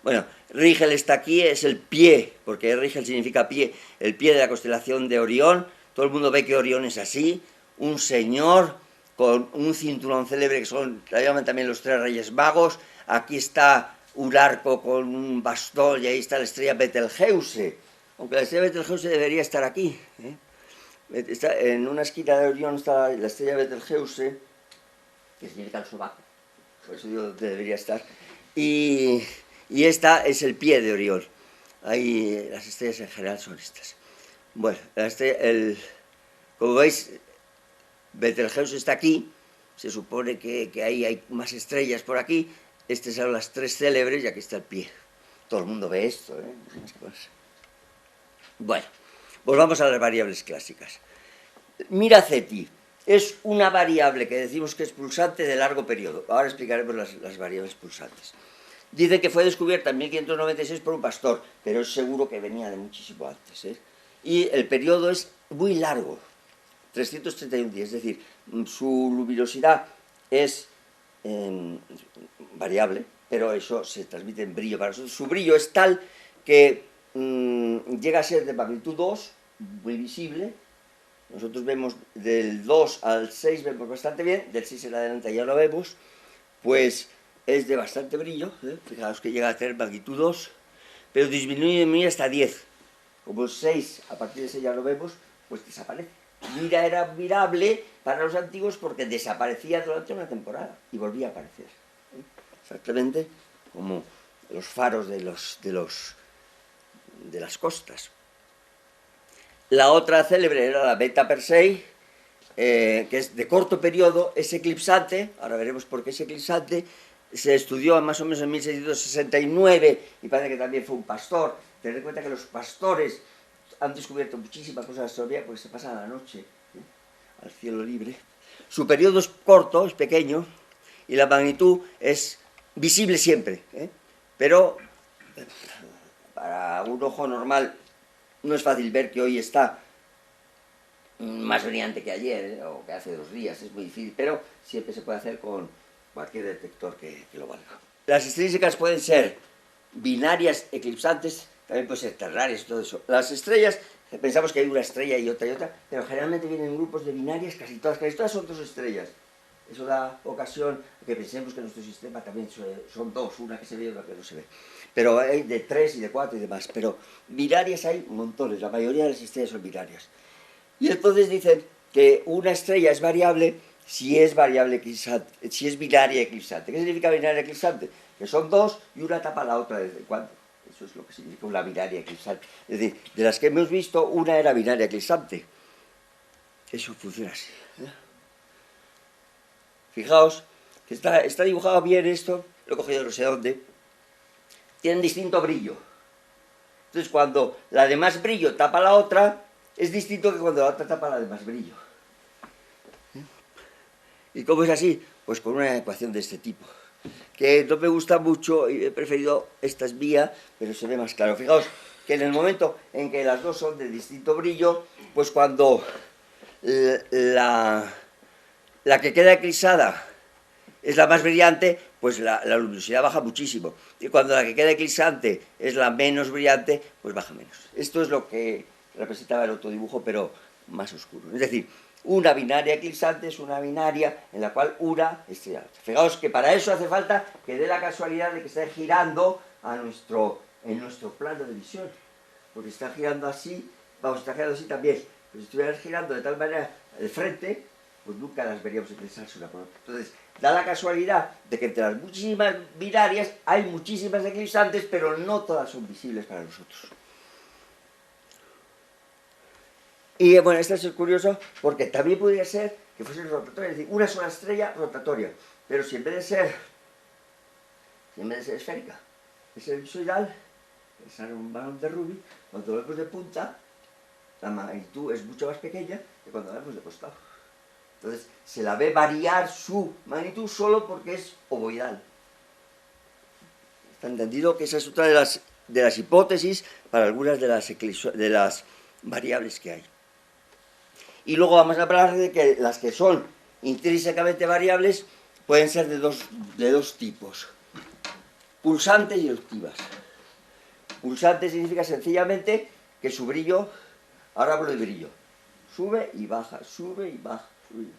Bueno, Rigel está aquí, es el pie, porque Rigel significa pie, el pie de la constelación de Orión. Todo el mundo ve que Orión es así, un señor con un cinturón célebre que la llaman también los 3 reyes magos. Aquí está un arco con un bastón y ahí está la estrella Betelgeuse, aunque la estrella Betelgeuse debería estar aquí, ¿eh? Está en una esquina de Orión está la estrella Betelgeuse, que significa el sobaco, por eso digo donde debería estar, y esta es el pie de Orión. Ahí las estrellas en general son estas. Bueno, como veis, Betelgeuse está aquí, se supone que ahí hay más estrellas por aquí. Estas son las 3 célebres y aquí está el pie. Todo el mundo ve esto, ¿eh? Bueno, pues vamos a las variables clásicas. Miraceti es una variable que decimos que es pulsante de largo periodo. Ahora explicaremos las variables pulsantes. Dice que fue descubierta en 1596 por un pastor, pero es seguro que venía de muchísimo antes, ¿eh? Y el periodo es muy largo, 331 días, es decir, su luminosidad es variable, pero eso se transmite en brillo para nosotros. Su brillo es tal que llega a ser de magnitud 2, muy visible. Nosotros vemos del 2 al 6, vemos bastante bien, del 6 en adelante ya lo vemos, pues es de bastante brillo, ¿eh? Fijaos que llega a tener magnitud 2, pero disminuye hasta 10. Como el 6, a partir de ese ya lo vemos, pues desaparece. Mira era mirable para los antiguos porque desaparecía durante una temporada y volvía a aparecer, ¿eh? Exactamente como los faros de las costas. La otra célebre era la Beta Persei, que es de corto periodo, es eclipsante, ahora veremos por qué es eclipsante. Se estudió más o menos en 1669 y parece que también fue un pastor. Tened en cuenta que los pastores han descubierto muchísimas cosas de astronomía porque se pasan la noche, ¿eh?, al cielo libre. Su periodo es corto, es pequeño, y la magnitud es visible siempre, ¿eh? Pero para un ojo normal no es fácil ver que hoy está más brillante que ayer, ¿eh?, o que hace 2 días, es muy difícil, pero siempre se puede hacer con cualquier detector que lo valga. Las estrellas pueden ser binarias eclipsantes, también pueden ser ternarias, todo eso. Las estrellas, pensamos que hay una estrella y otra, pero generalmente vienen en grupos de binarias, casi todas son 2 estrellas. Eso da ocasión a que pensemos que nuestro sistema también son 2, una que se ve y otra que no se ve. Pero hay de 3 y de 4 y demás, pero binarias hay montones, la mayoría de las estrellas son binarias. Y entonces dicen que una estrella es variable si es variable eclipsante, si es binaria eclipsante. ¿Qué significa binaria eclipsante? Que son 2 y una tapa la otra de vez en cuando. Eso es lo que significa una binaria eclipsante. Es decir, de las que hemos visto, una era binaria eclipsante. Eso funciona así, ¿eh? Fijaos que está dibujado bien esto, lo he cogido no sé dónde. Tienen distinto brillo. Entonces, cuando la de más brillo tapa la otra, es distinto que cuando la otra tapa la de más brillo. ¿Y cómo es así? Pues con una ecuación de este tipo, que no me gusta mucho y he preferido esta es mía, pero se ve más claro. Fijaos que en el momento en que las dos son de distinto brillo, pues cuando la que queda eclipsada es la más brillante, pues la luminosidad baja muchísimo. Y cuando la que queda eclipsante es la menos brillante, pues baja menos. Esto es lo que representaba el otro dibujo, pero más oscuro. Es decir, una binaria eclipsante es una binaria en la cual una estrella alta. Fijaos que para eso hace falta que dé la casualidad de que esté girando en nuestro plano de visión. Porque está girando así, vamos, está girando así también. Pero si estuvieras girando de tal manera de frente, pues nunca las veríamos eclipsarse una por otra. Entonces, da la casualidad de que entre las muchísimas binarias hay muchísimas eclipsantes, pero no todas son visibles para nosotros. Y bueno, esto es curioso porque también podría ser que fuese rotatoria, es decir, una sola estrella rotatoria, pero si en vez de ser esférica, es elipsoidal, es un balón de Rubik, cuando lo vemos de punta, la magnitud es mucho más pequeña que cuando lo vemos de costado. Entonces, se la ve variar su magnitud solo porque es ovoidal. Está entendido que esa es otra de las hipótesis para algunas de las variables que hay. Y luego vamos a hablar de que las que son intrínsecamente variables pueden ser de dos tipos, pulsantes y eruptivas. Pulsante significa sencillamente que su brillo, ahora hablo de brillo, sube y baja, sube y baja, sube y baja.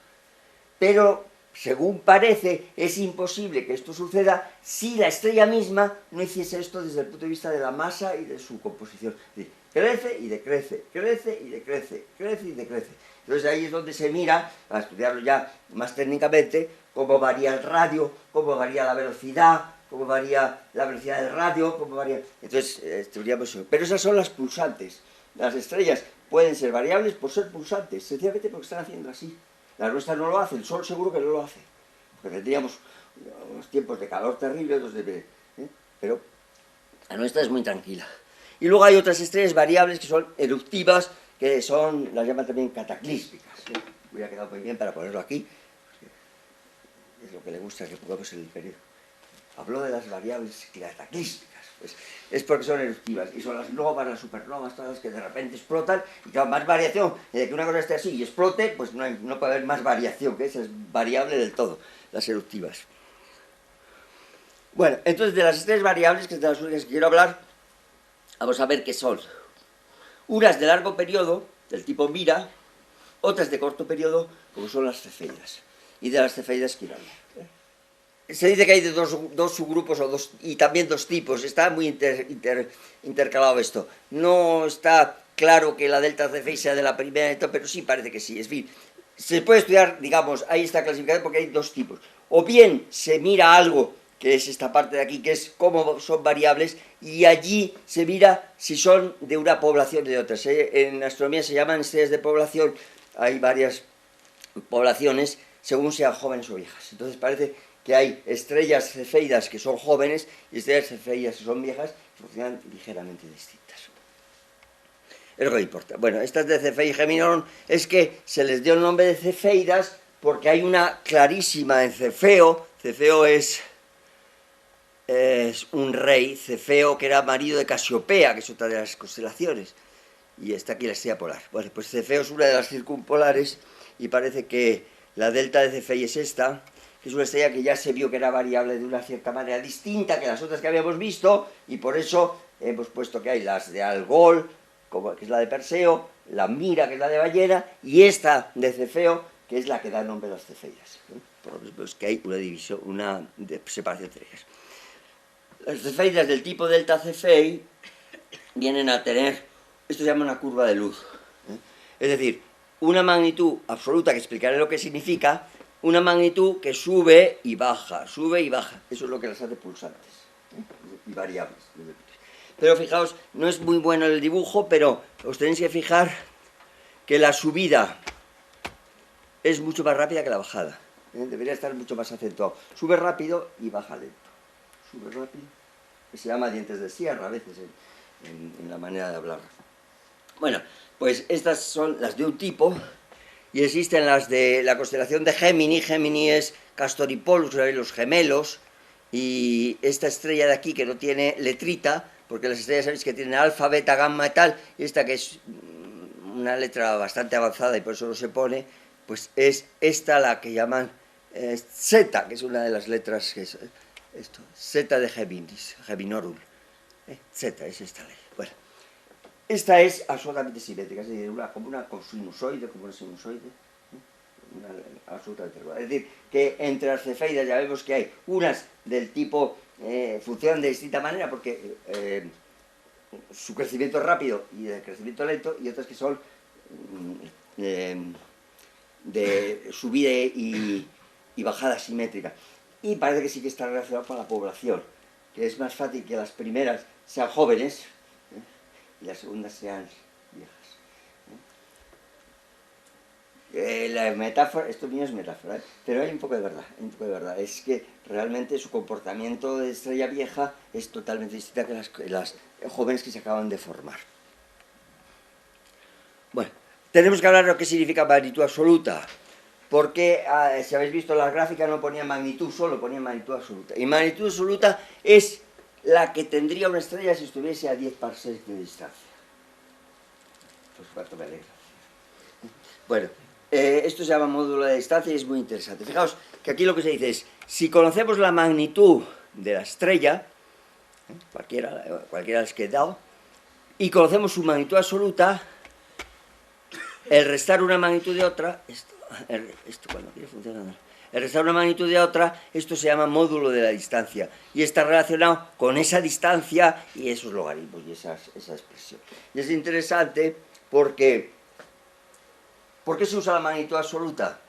Pero, según parece, es imposible que esto suceda si la estrella misma no hiciese esto desde el punto de vista de la masa y de su composición. Es decir, crece y decrece, crece y decrece, crece y decrece. Entonces ahí es donde se mira, para estudiarlo ya más técnicamente, cómo varía el radio, cómo varía la velocidad, cómo varía la velocidad del radio, cómo varía... Entonces estudiamos eso. Pero esas son las pulsantes. Las estrellas pueden ser variables por ser pulsantes, sencillamente porque están haciendo así. La nuestra no lo hace, el Sol seguro que no lo hace. Porque tendríamos unos tiempos de calor terribles, pero la nuestra es muy tranquila. Y luego hay otras estrellas variables que son eruptivas, que son, las llaman también cataclísmicas. Hubiera quedado muy bien para ponerlo aquí, es lo que le gusta que pongamos en el periodo. Habló de las variables cataclísmicas, pues es porque son eruptivas, y son las novas, las supernovas, todas las que de repente explotan, y claro, más variación, de que una cosa esté así y explote, pues no puede haber más variación, que esa es variable del todo, las eruptivas. Bueno, entonces de las estrellas variables, que es de las únicas que quiero hablar, vamos a ver qué son. Unas de largo periodo, del tipo Mira, otras de corto periodo, como son las cefeidas. Y de las cefeidas quiero hablar. Se dice que hay de dos subgrupos y también dos tipos. Está muy intercalado esto. No está claro que la delta Cefei sea de la primera, pero sí parece que sí. Es decir, se puede estudiar, digamos, ahí está clasificado porque hay dos tipos. O bien se mira algo, que es esta parte de aquí, que es cómo son variables, y allí se mira si son de una población o de otras. En astronomía se llaman estrellas de población. Hay varias poblaciones según sean jóvenes o viejas. Entonces parece que hay estrellas cefeidas que son jóvenes y estrellas cefeidas que son viejas que funcionan ligeramente distintas. Es lo que importa. Bueno, estas de Cefei y Geminorum es que se les dio el nombre de cefeidas porque hay una clarísima en Cefeo. Cefeo es un rey, Cefeo, que era marido de Casiopea, que es otra de las constelaciones. Y está aquí la estrella polar. Bueno, pues Cefeo es una de las circumpolares y parece que la delta de Cefei es esta, que es una estrella que ya se vio que era variable de una cierta manera distinta que las otras que habíamos visto, y por eso hemos puesto que hay las de Algol, que es la de Perseo, la Mira, que es la de Ballena, y esta de Cefeo, que es la que da nombre a las cefeidas. Por lo menos es que hay una división, una separación entre ellas. Las cefeidas del tipo delta Cefei vienen a tener, esto se llama una curva de luz. Es decir, una magnitud absoluta, que explicaré lo que significa, una magnitud que sube y baja, sube y baja. Eso es lo que las hace pulsantes y variables. Pero fijaos, no es muy bueno el dibujo, pero os tenéis que fijar que la subida es mucho más rápida que la bajada. Debería estar mucho más acentuado. Sube rápido y baja lento. Sube rápido, que se llama dientes de sierra a veces en la manera de hablar. Bueno, pues estas son las de un tipo, y existen las de la constelación de Gémini. Gémini es Castor y Pollux, los gemelos, y esta estrella de aquí que no tiene letrita, porque las estrellas sabéis que tienen alfa, beta, gamma y tal, y esta que es una letra bastante avanzada y por eso no se pone, pues es esta la que llaman Z, que es una de las letras que es esto, Z de Géminis, Geminorum. Z es esta ley. Bueno, esta es absolutamente simétrica, es decir, como una sinusoide, absolutamente regular. Es decir, que entre las cefeidas ya vemos que hay unas del tipo, funcionan de distinta manera porque su crecimiento es rápido y de crecimiento lento, y otras que son de subida y bajada simétrica. Y parece que sí que está relacionado con la población, que es más fácil que las primeras sean jóvenes y las segundas sean viejas. La metáfora, esto mío es metáfora, pero hay un poco de verdad, es que realmente su comportamiento de estrella vieja es totalmente distinta que las jóvenes que se acaban de formar. Bueno, tenemos que hablar de lo que significa magnitud absoluta, porque si habéis visto las gráficas no ponía magnitud solo, ponía magnitud absoluta, y magnitud absoluta es la que tendría una estrella si estuviese a 10 parsecs de distancia. Pues cuánto me alegra. Bueno, esto se llama módulo de distancia y es muy interesante. Fijaos que aquí lo que se dice es, si conocemos la magnitud de la estrella, cualquiera de las que he dado, y conocemos su magnitud absoluta, el restar una magnitud de otra, esto cuando quiere funcionar, el restar una magnitud de otra, esto se llama módulo de la distancia, y está relacionado con esa distancia y esos logaritmos y esa expresión. Y es interesante porque, ¿por qué se usa la magnitud absoluta?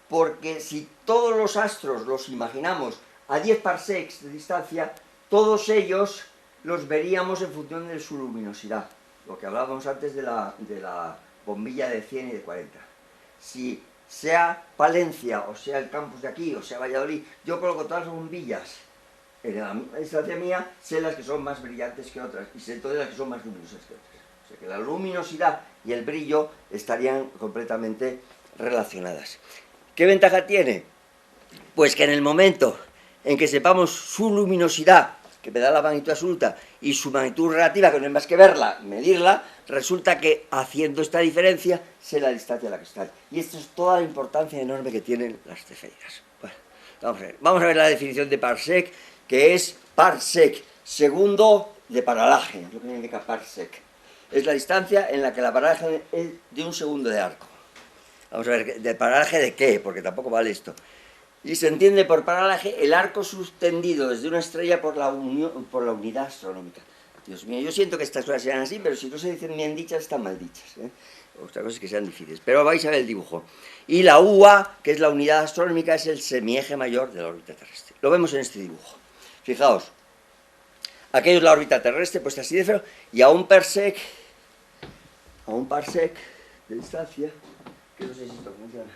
Porque si todos los astros los imaginamos a 10 parsecs de distancia, todos ellos los veríamos en función de su luminosidad, lo que hablábamos antes de la bombilla de 100 y de 40. Si sea Palencia, o sea el campus de aquí, o sea Valladolid, yo coloco todas las bombillas en la misma distancia mía, sé las que son más brillantes que otras, y sé todas las que son más luminosas que otras. O sea que la luminosidad y el brillo estarían completamente relacionadas. ¿Qué ventaja tiene? Pues que en el momento en que sepamos su luminosidad, que me da la magnitud absoluta, y su magnitud relativa, que no hay más que verla, medirla, resulta que haciendo esta diferencia sé la distancia a la que están. Y esto es toda la importancia enorme que tienen las cefeidas. Bueno, vamos a ver la definición de parsec, que es parsec, segundo de paralaje, lo que significa parsec. Es la distancia en la que la paralaje es de un segundo de arco. Vamos a ver, ¿de paralaje de qué? Porque tampoco vale esto. Y se entiende por paralaje el arco suspendido desde una estrella por la unidad astronómica. Dios mío, yo siento que estas cosas sean así, pero si no se dicen bien dichas, están mal dichas. Otra cosa es que sean difíciles. Pero vais a ver el dibujo. Y la UA, que es la unidad astronómica, es el semieje mayor de la órbita terrestre. Lo vemos en este dibujo. Fijaos, aquello es la órbita terrestre, puesta así de feo, y a un parsec de distancia, que no sé si esto funciona.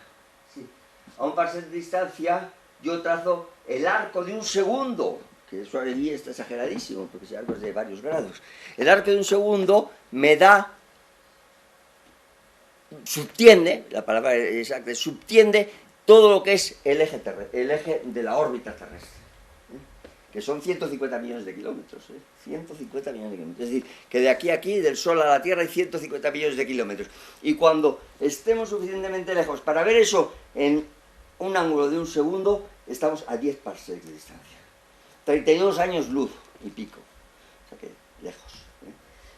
A un parsec de distancia yo trazo el arco de un segundo, que eso allí está exageradísimo, porque ese arco es de varios grados. El arco de un segundo me da, subtiende, la palabra exacta, subtiende todo lo que es el eje de la órbita terrestre, que son 150 millones de kilómetros, 150 millones de kilómetros. Es decir, que de aquí a aquí, del Sol a la Tierra, hay 150 millones de kilómetros. Y cuando estemos suficientemente lejos para ver eso en un ángulo de un segundo, estamos a 10 parsecs de distancia. 32 años luz y pico. O sea que lejos.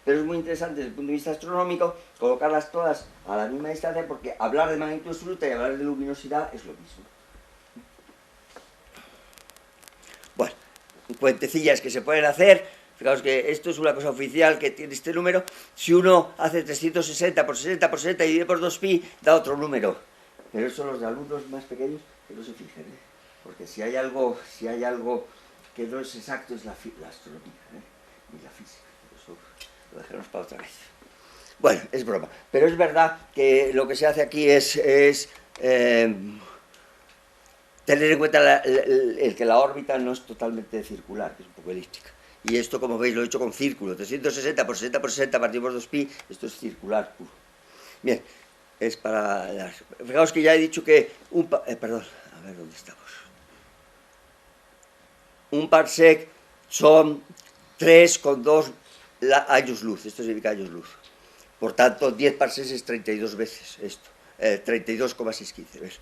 Pero es muy interesante desde el punto de vista astronómico colocarlas todas a la misma distancia, porque hablar de magnitud absoluta y hablar de luminosidad es lo mismo. Bueno, cuentecillas que se pueden hacer. Fijaos que esto es una cosa oficial que tiene este número. Si uno hace 360 por 60 por 60 y divide por 2pi, da otro número. Pero eso los de alumnos más pequeños que no se fijen, porque si hay algo que no es exacto es la astronomía, y la física. Eso lo dejaremos para otra vez. Bueno, es broma, pero es verdad que lo que se hace aquí es tener en cuenta el que la órbita no es totalmente circular, que es un poco elíptica. Y esto, como veis, lo he hecho con círculo. 360 por 60 por 60 partimos 2pi, esto es circular puro. Bien, es para las... Fijaos que ya he dicho que perdón, a ver dónde estamos. Un parsec son 3,2 años luz, esto significa años luz. Por tanto, 10 parsecs es 32 veces esto, 32,615, ¿ves?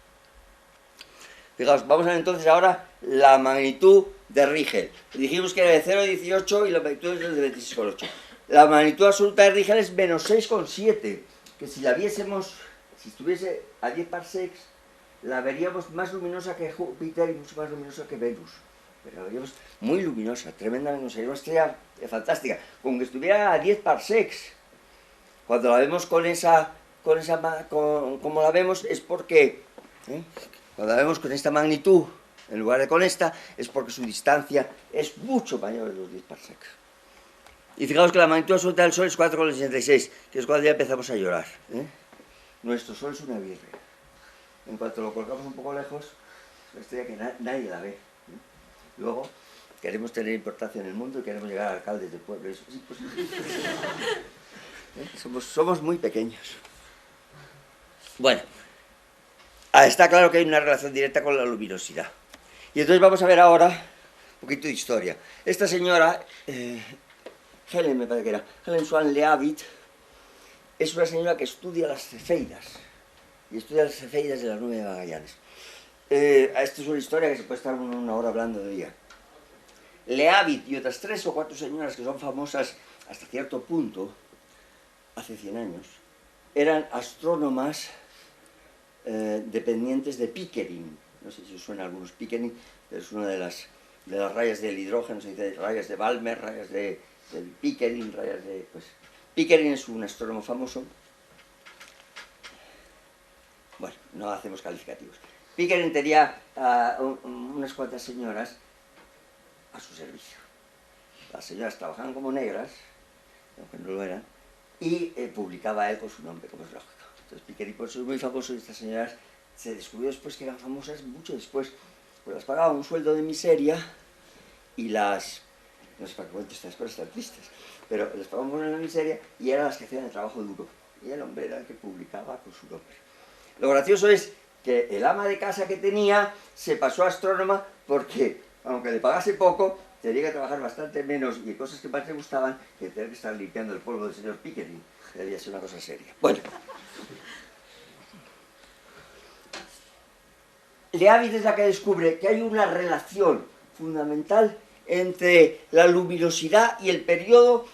Fijaos, vamos a ver entonces ahora la magnitud de Rigel. Dijimos que era de 0,18 y la magnitud es de 26,8. La magnitud absoluta de Rigel es menos 6,7, que si la viésemos, si estuviese a 10 parsecs, la veríamos más luminosa que Júpiter y mucho más luminosa que Venus. Pero la veríamos muy luminosa, tremendamente, sería una estrella fantástica. Con que estuviera a 10 parsecs, cuando la vemos como la vemos es porque, cuando la vemos con esta magnitud, en lugar de con esta, es porque su distancia es mucho mayor de los 10 parsecs. Y fijaos que la magnitud absoluta del Sol es 4,66, que es cuando ya empezamos a llorar. Nuestro Sol es una birria. En cuanto lo colocamos un poco lejos, es una estrella que nadie la ve. Luego, queremos tener importancia en el mundo y queremos llegar a alcaldes del pueblo. Eso es imposible. Somos muy pequeños. Bueno, está claro que hay una relación directa con la luminosidad. Y entonces vamos a ver ahora un poquito de historia. Esta señora, Helen me parece que era, Helen Swan Leavitt, es una señora que estudia las cefeidas. Y estudia las cefeidas de las nubes de Magallanes. Esta es una historia que se puede estar una hora hablando de ella. Leavitt y otras 3 o 4 señoras que son famosas hasta cierto punto, hace 100 años, eran astrónomas dependientes de Pickering. No sé si os suena a algunos Pickering, pero es una de las rayas del hidrógeno, se dice rayas de Balmer, rayas de Pickering, rayas de... Pues, Pickering es un astrónomo famoso. Bueno, no hacemos calificativos. Pickering tenía unas cuantas señoras a su servicio. Las señoras trabajaban como negras, aunque no lo eran, y publicaba él con su nombre, como es lógico. Entonces Pickering, por eso es muy famoso, y estas señoras se descubrió después que eran famosas mucho después, pues las pagaba un sueldo de miseria y las... No sé para qué cuento estas cosas tan tristes, pero les pagaban un sueldo de miseria y eran las que hacían el trabajo duro. Y el hombre era el que publicaba con su nombre. Lo gracioso es que el ama de casa que tenía se pasó a astrónoma porque, aunque le pagase poco, tenía que trabajar bastante menos y cosas que más le gustaban que tener que estar limpiando el polvo del señor Pickering. Debía ser una cosa seria. Bueno. Leavitt es la que descubre que hay una relación fundamental entre la luminosidad y el periodo.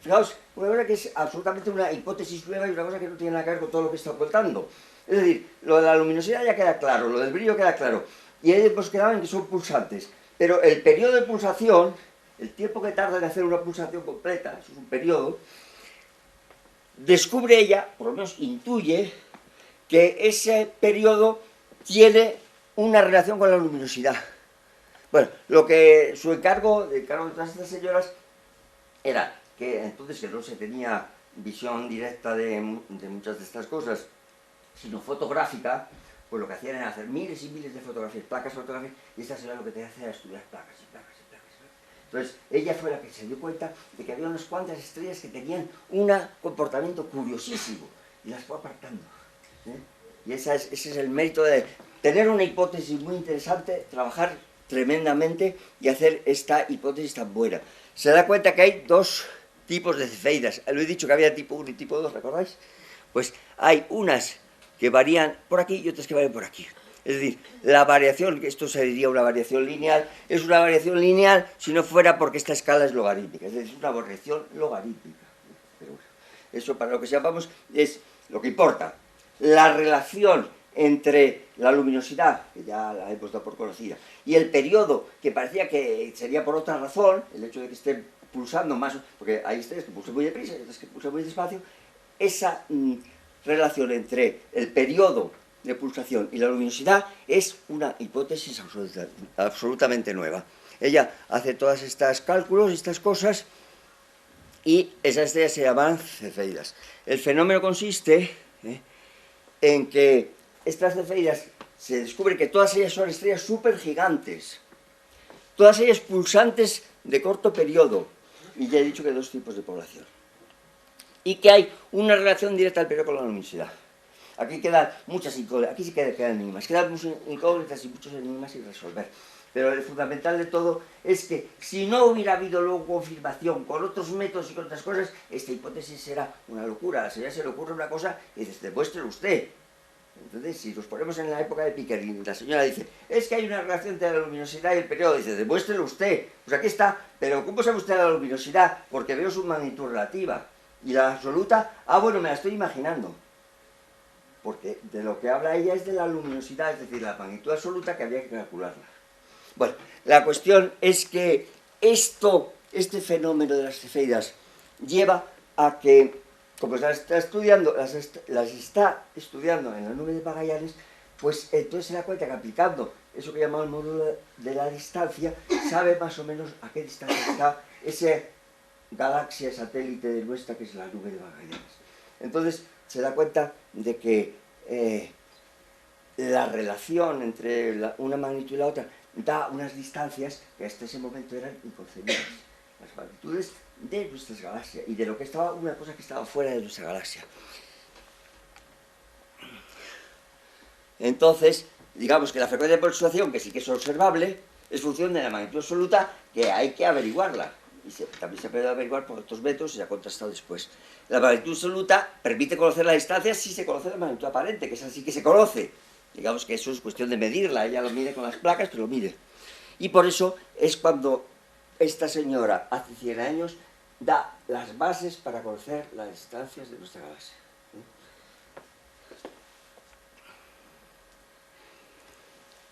Fijaos, una cosa que es absolutamente una hipótesis nueva y una cosa que no tiene nada que ver con todo lo que he estado contando. Es decir, lo de la luminosidad ya queda claro, lo del brillo queda claro, y ahí hemos quedado en que son pulsantes. Pero el periodo de pulsación, el tiempo que tarda en hacer una pulsación completa, eso es un periodo, descubre ella, por lo menos intuye, que ese periodo tiene una relación con la luminosidad. Bueno, su encargo de todas estas señoras era que entonces que no se tenía visión directa de muchas de estas cosas, sino fotográfica, pues lo que hacían era hacer miles y miles de fotografías, placas fotográficas, y esta señora lo que tenía que hacer era estudiar placas y placas y placas. Entonces, ella fue la que se dio cuenta de que había unas cuantas estrellas que tenían un comportamiento curiosísimo, y las fue apartando. Y ese es el mérito de tener una hipótesis muy interesante, trabajar tremendamente y hacer esta hipótesis tan buena. Se da cuenta que hay 2 tipos de cefeidas. Lo he dicho que había tipo 1 y tipo 2, ¿recordáis? Pues hay unas que varían por aquí y otras que varían por aquí. Es decir, la variación, esto se diría una variación lineal, es una variación lineal si no fuera porque esta escala es logarítmica, es decir, es una variación logarítmica. Pero bueno, eso para lo que sepamos es lo que importa. La relación entre la luminosidad, que ya la hemos dado por conocida, y el periodo, que parecía que sería por otra razón, el hecho de que estén pulsando más, porque hay estrellas que pulsan muy deprisa y otras que pulsan muy despacio, esa relación entre el periodo de pulsación y la luminosidad es una hipótesis absolutamente nueva. Ella hace todas estas cálculos, estas cosas, y esas estrellas se llaman cefeidas. El fenómeno consiste en que estas cefeidas se descubre que todas ellas son estrellas supergigantes, todas ellas pulsantes de corto periodo, y ya he dicho que hay 2 tipos de población, y que hay una relación directa del periodo con la luminosidad. Aquí quedan muchas incógnitas, aquí sí quedan enigmas, quedan muchas incógnitas y muchos enigmas sin resolver. Pero lo fundamental de todo es que si no hubiera habido luego confirmación con otros métodos y con otras cosas, esta hipótesis será una locura. A la señora se le ocurre una cosa y dice, demuéstrelo usted. Entonces, si nos ponemos en la época de Pickering, la señora dice, es que hay una relación entre la luminosidad y el periodo, dice, demuéstrelo usted. Pues aquí está, pero ¿cómo sabe usted la luminosidad? Porque veo su magnitud relativa. Y la absoluta, bueno, me la estoy imaginando. Porque de lo que habla ella es de la luminosidad, es decir, la magnitud absoluta que había que calcularla. Bueno, la cuestión es que este fenómeno de las cefeidas lleva a que, como las está estudiando en la nube de Magallanes, pues entonces se da cuenta que aplicando eso que llamamos el módulo de la distancia, sabe más o menos a qué distancia está esa galaxia satélite de nuestra que es la nube de Magallanes. Entonces se da cuenta de que la relación entre una magnitud y la otra da unas distancias que hasta ese momento eran inconcebibles. Las magnitudes de nuestras galaxias y de lo que estaba, una cosa que estaba fuera de nuestra galaxia. Entonces, digamos que la frecuencia de persuasión, que sí que es observable, es función de la magnitud absoluta, que hay que averiguarla. Y también se puede averiguar por otros métodos y se ha contrastado después. La magnitud absoluta permite conocer la distancia si se conoce la magnitud aparente, que es así que se conoce. Digamos que eso es cuestión de medirla, ella lo mide con las placas, pero lo mide. Y por eso es cuando esta señora, hace 100 años, da las bases para conocer las distancias de nuestra galaxia.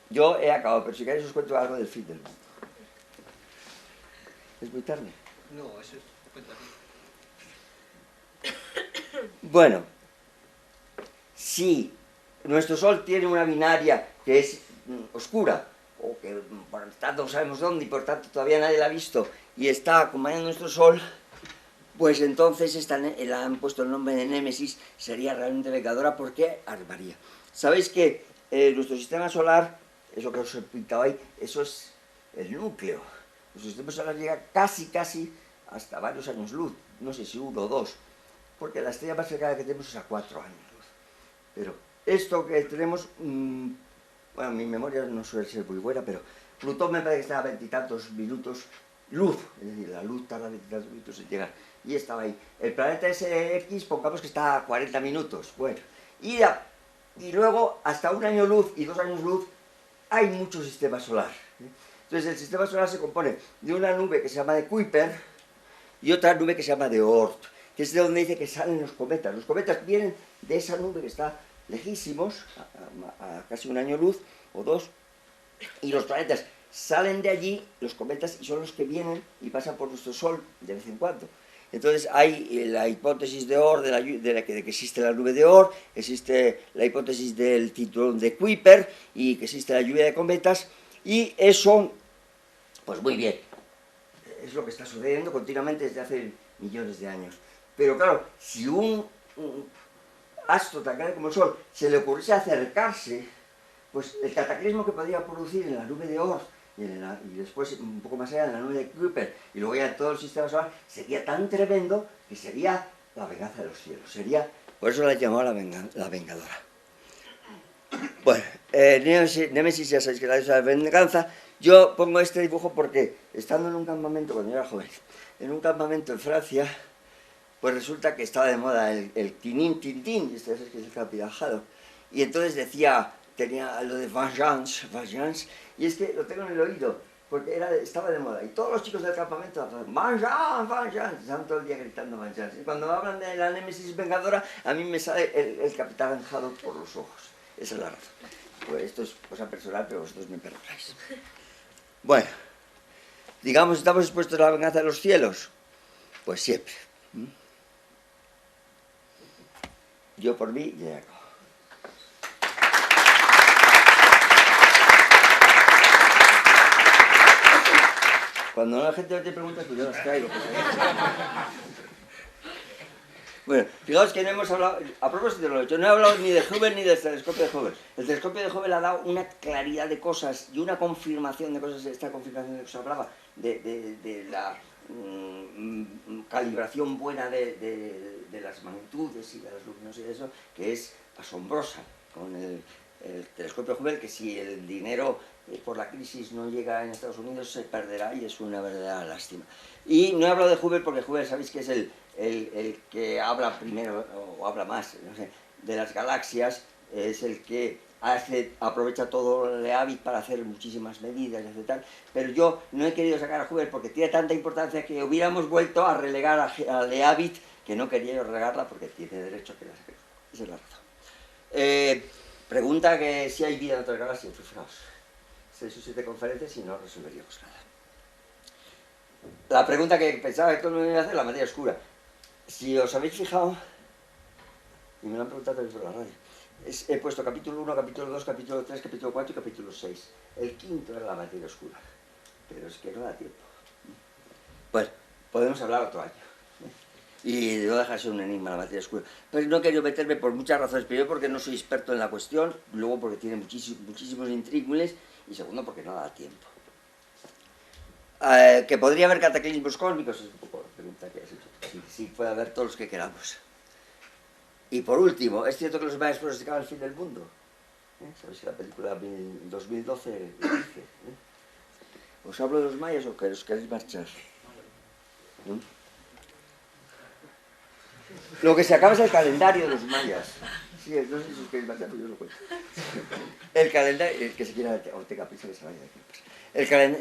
Yo he acabado, pero si queréis os cuento algo del fin del mundo. ¿Es muy tarde? No, eso es... Cuéntame. Bueno, si nuestro Sol tiene una binaria que es oscura, o que por tanto no sabemos dónde y por tanto todavía nadie la ha visto, y está acompañando nuestro Sol, pues entonces le han puesto el nombre de Némesis, sería realmente vengadora porque armaría. Sabéis que nuestro sistema solar, eso que os he pintado ahí, eso es el núcleo. Nuestro sistema solar llega casi hasta varios años luz, no sé si 1 o 2, porque la estrella más cercana que tenemos es a 4 años luz. Pero esto que tenemos, bueno, mi memoria no suele ser muy buena, pero Plutón me parece que estaba a 20 y tantos minutos luz, es decir, la luz tarda 20 y tantos minutos en llegar, y estaba ahí. El planeta SX, pongamos que está a 40 minutos, bueno, y luego hasta 1 año luz y 2 años luz hay mucho sistema solar. Entonces el sistema solar se compone de una nube que se llama de Kuiper y otra nube que se llama de Oort, que es de donde dice que salen los cometas. Los cometas vienen de esa nube que está lejísimos, a casi 1 año luz o 2, y los planetas salen de allí, los cometas, y son los que vienen y pasan por nuestro Sol de vez en cuando. Entonces hay la hipótesis de Oort, de que existe la nube de Oort, existe la hipótesis del cinturón de Kuiper y que existe la lluvia de cometas, y eso, pues muy bien, es lo que está sucediendo continuamente desde hace millones de años. Pero claro, si un astro tan grande como el Sol se le ocurriese acercarse, pues el cataclismo que podría producir en la nube de Oort y después un poco más allá en la nube de Kuiper y luego ya en todo el sistema solar sería tan tremendo que sería la venganza de los cielos. Por eso la he llamado la vengadora. Bueno, Némesis ya sabéis que la diosa de venganza. Yo pongo este dibujo porque estando en un campamento, cuando yo era joven, en un campamento en Francia, pues resulta que estaba de moda el Tinin Tintín, este es el que es el Capitán Haddock, y entonces tenía lo de vengeance, y es que lo tengo en el oído, porque estaba de moda, y todos los chicos del campamento, vengeance, estaban todo el día gritando vengeance, y cuando hablan de la Némesis vengadora, a mí me sale el Capitán Haddock por los ojos, esa es la razón. Pues esto es cosa personal, pero vosotros me perdonáis. Bueno, digamos, ¿estamos expuestos a la venganza de los cielos? Pues siempre. Yo por mí ya acabo. Cuando la gente te pregunta, pues yo las traigo. Bueno, fijaos que no hemos hablado, a propósito de lo hecho, no he hablado ni de Hubble ni del telescopio de Hubble. El telescopio de Hubble ha dado una claridad de cosas y una confirmación de cosas, esta confirmación de que os hablaba, de la calibración buena de las magnitudes y de las luminosidades, eso, que es asombrosa con el telescopio Hubble, que si el dinero por la crisis no llega en Estados Unidos se perderá y es una verdadera lástima. Y no he hablado de Hubble porque Hubble sabéis que es el que habla primero, o habla más, no sé, de las galaxias, es el que aprovecha todo el Leavitt para hacer muchísimas medidas y tal, pero yo no he querido sacar a Hubble porque tiene tanta importancia que hubiéramos vuelto a relegar a Leavitt, que no quería yo relegarla porque tiene derecho a que la saquemos. Esa es la razón. Pregunta que si hay vida en otras galaxias, pues fijaos, 6 o 7 conferencias y no resolveríamos nada. La pregunta que pensaba que todo el mundo iba a hacer, la materia oscura. Si os habéis fijado, y me lo han preguntado también por la radio, he puesto capítulo 1, capítulo 2, capítulo 3, capítulo 4 y capítulo 6. El quinto era la materia oscura, pero es que no da tiempo. Bueno, podemos hablar otro año. Y no deja de ser un enigma la materia oscura. Pero no he querido meterme por muchas razones. Primero porque no soy experto en la cuestión, luego porque tiene muchísimos intríngulis y segundo porque no da tiempo. Que podría haber cataclismos cósmicos, es un poco la pregunta que has hecho. Sí, puede haber todos los que queramos. Y por último, ¿es cierto que los mayas pronosticaban el fin del mundo? ¿Sabéis que la película 2012 dice? ¿Os hablo de los mayas o que os queréis marchar? ¿No? Lo que se acaba es el calendario de los mayas. Sí, no sé si os queréis marchar, pero yo lo cuento. El calendario, el que se quiera Ortega Pisa que se vaya de aquí.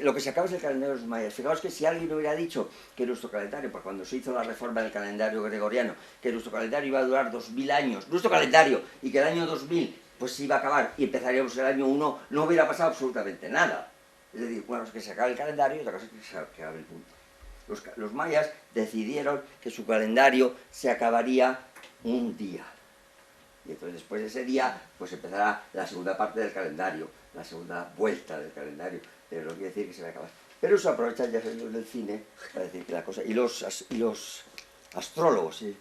Lo que se acaba es el calendario de los mayas. Fijaos que si alguien hubiera dicho que nuestro calendario, pues cuando se hizo la reforma del calendario gregoriano, que nuestro calendario iba a durar 2000 años, nuestro calendario, y que el año 2000 pues se iba a acabar y empezaríamos el año 1, no hubiera pasado absolutamente nada. Es decir, bueno, es que se acabe el calendario y otra cosa es que se acabe el mundo. Los mayas decidieron que su calendario se acabaría un día. Y entonces después de ese día, pues empezará la segunda parte del calendario, la segunda vuelta del calendario, pero no quiere decir que se va a acabar. Pero eso aprovechan ya los del cine para decir que la cosa... Y los astrólogos, ¿sí?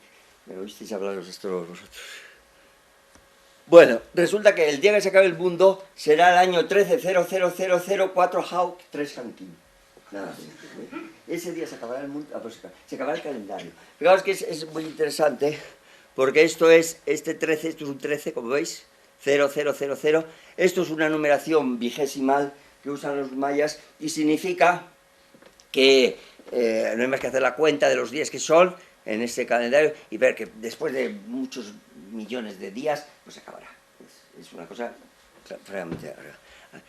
¿Me oísteis hablar de los astrólogos vosotros? Bueno, resulta que el día que se acabe el mundo será el año 130004 Hawk 3 Hankin. Nada más. Ese día se acabará el mundo, se acabará el calendario. Fijaos que es muy interesante, porque esto es un 13, como veis, 0000. Esto es una numeración vigesimal que usan los mayas y significa que no hay más que hacer la cuenta de los días que son en este calendario y ver que después de muchos millones de días, pues se acabará. Es una cosa realmente larga.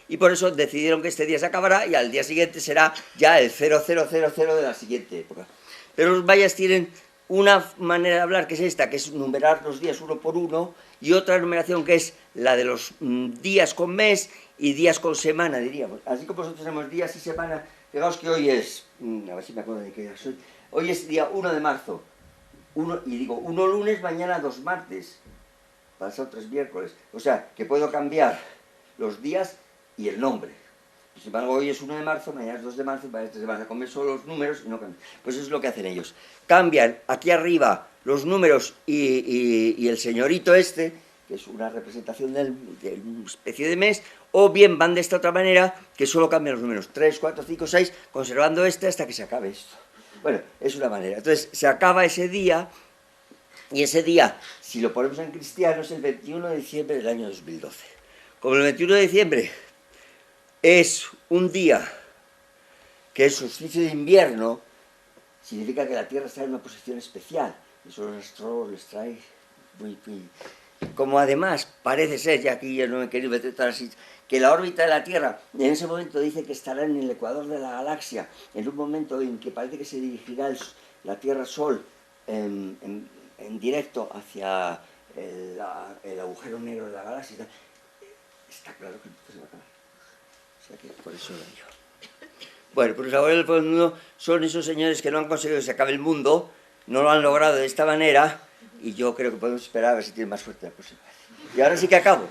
Y por eso decidieron que este día se acabará y al día siguiente será ya el 0000 de la siguiente época. Pero los mayas tienen una manera de hablar que es esta, que es numerar los días uno por uno, y otra numeración que es la de los días con mes y días con semana, diríamos. Así como nosotros tenemos días y semanas, fijaos que hoy es, a ver si me acuerdo de qué día soy, hoy es día 1 de marzo, y digo 1 lunes, mañana 2 martes, pasado 3 miércoles, o sea, que puedo cambiar los días y el nombre. Sin embargo, hoy es 1 de marzo, mañana es 2 de marzo, mañana es 3 de marzo. Comer solo los números y no cambian. Pues eso es lo que hacen ellos. Cambian aquí arriba los números y el señorito este, que es una representación de una especie de mes, o bien van de esta otra manera, que solo cambian los números 3, 4, 5, 6, conservando este hasta que se acabe esto. Bueno, es una manera. Entonces, se acaba ese día, y ese día, si lo ponemos en cristiano, es el 21 de diciembre del año 2012. Como el 21 de diciembre es un día que es solsticio de invierno, significa que la Tierra está en una posición especial. Eso los astrólogos les trae muy... Como además parece ser, ya aquí yo no me he querido meter tan así, que la órbita de la Tierra en ese momento dice que estará en el ecuador de la galaxia, en un momento en que parece que se dirigirá la Tierra-Sol en directo hacia el agujero negro de la galaxia. Está claro que no se va a acabar. O sea que por eso lo digo. Bueno, pues ahora el mundo son esos señores que no han conseguido que se acabe el mundo, no lo han logrado de esta manera, y yo creo que podemos esperar a ver si tienen más suerte la próxima vez. Y ahora sí que acabo.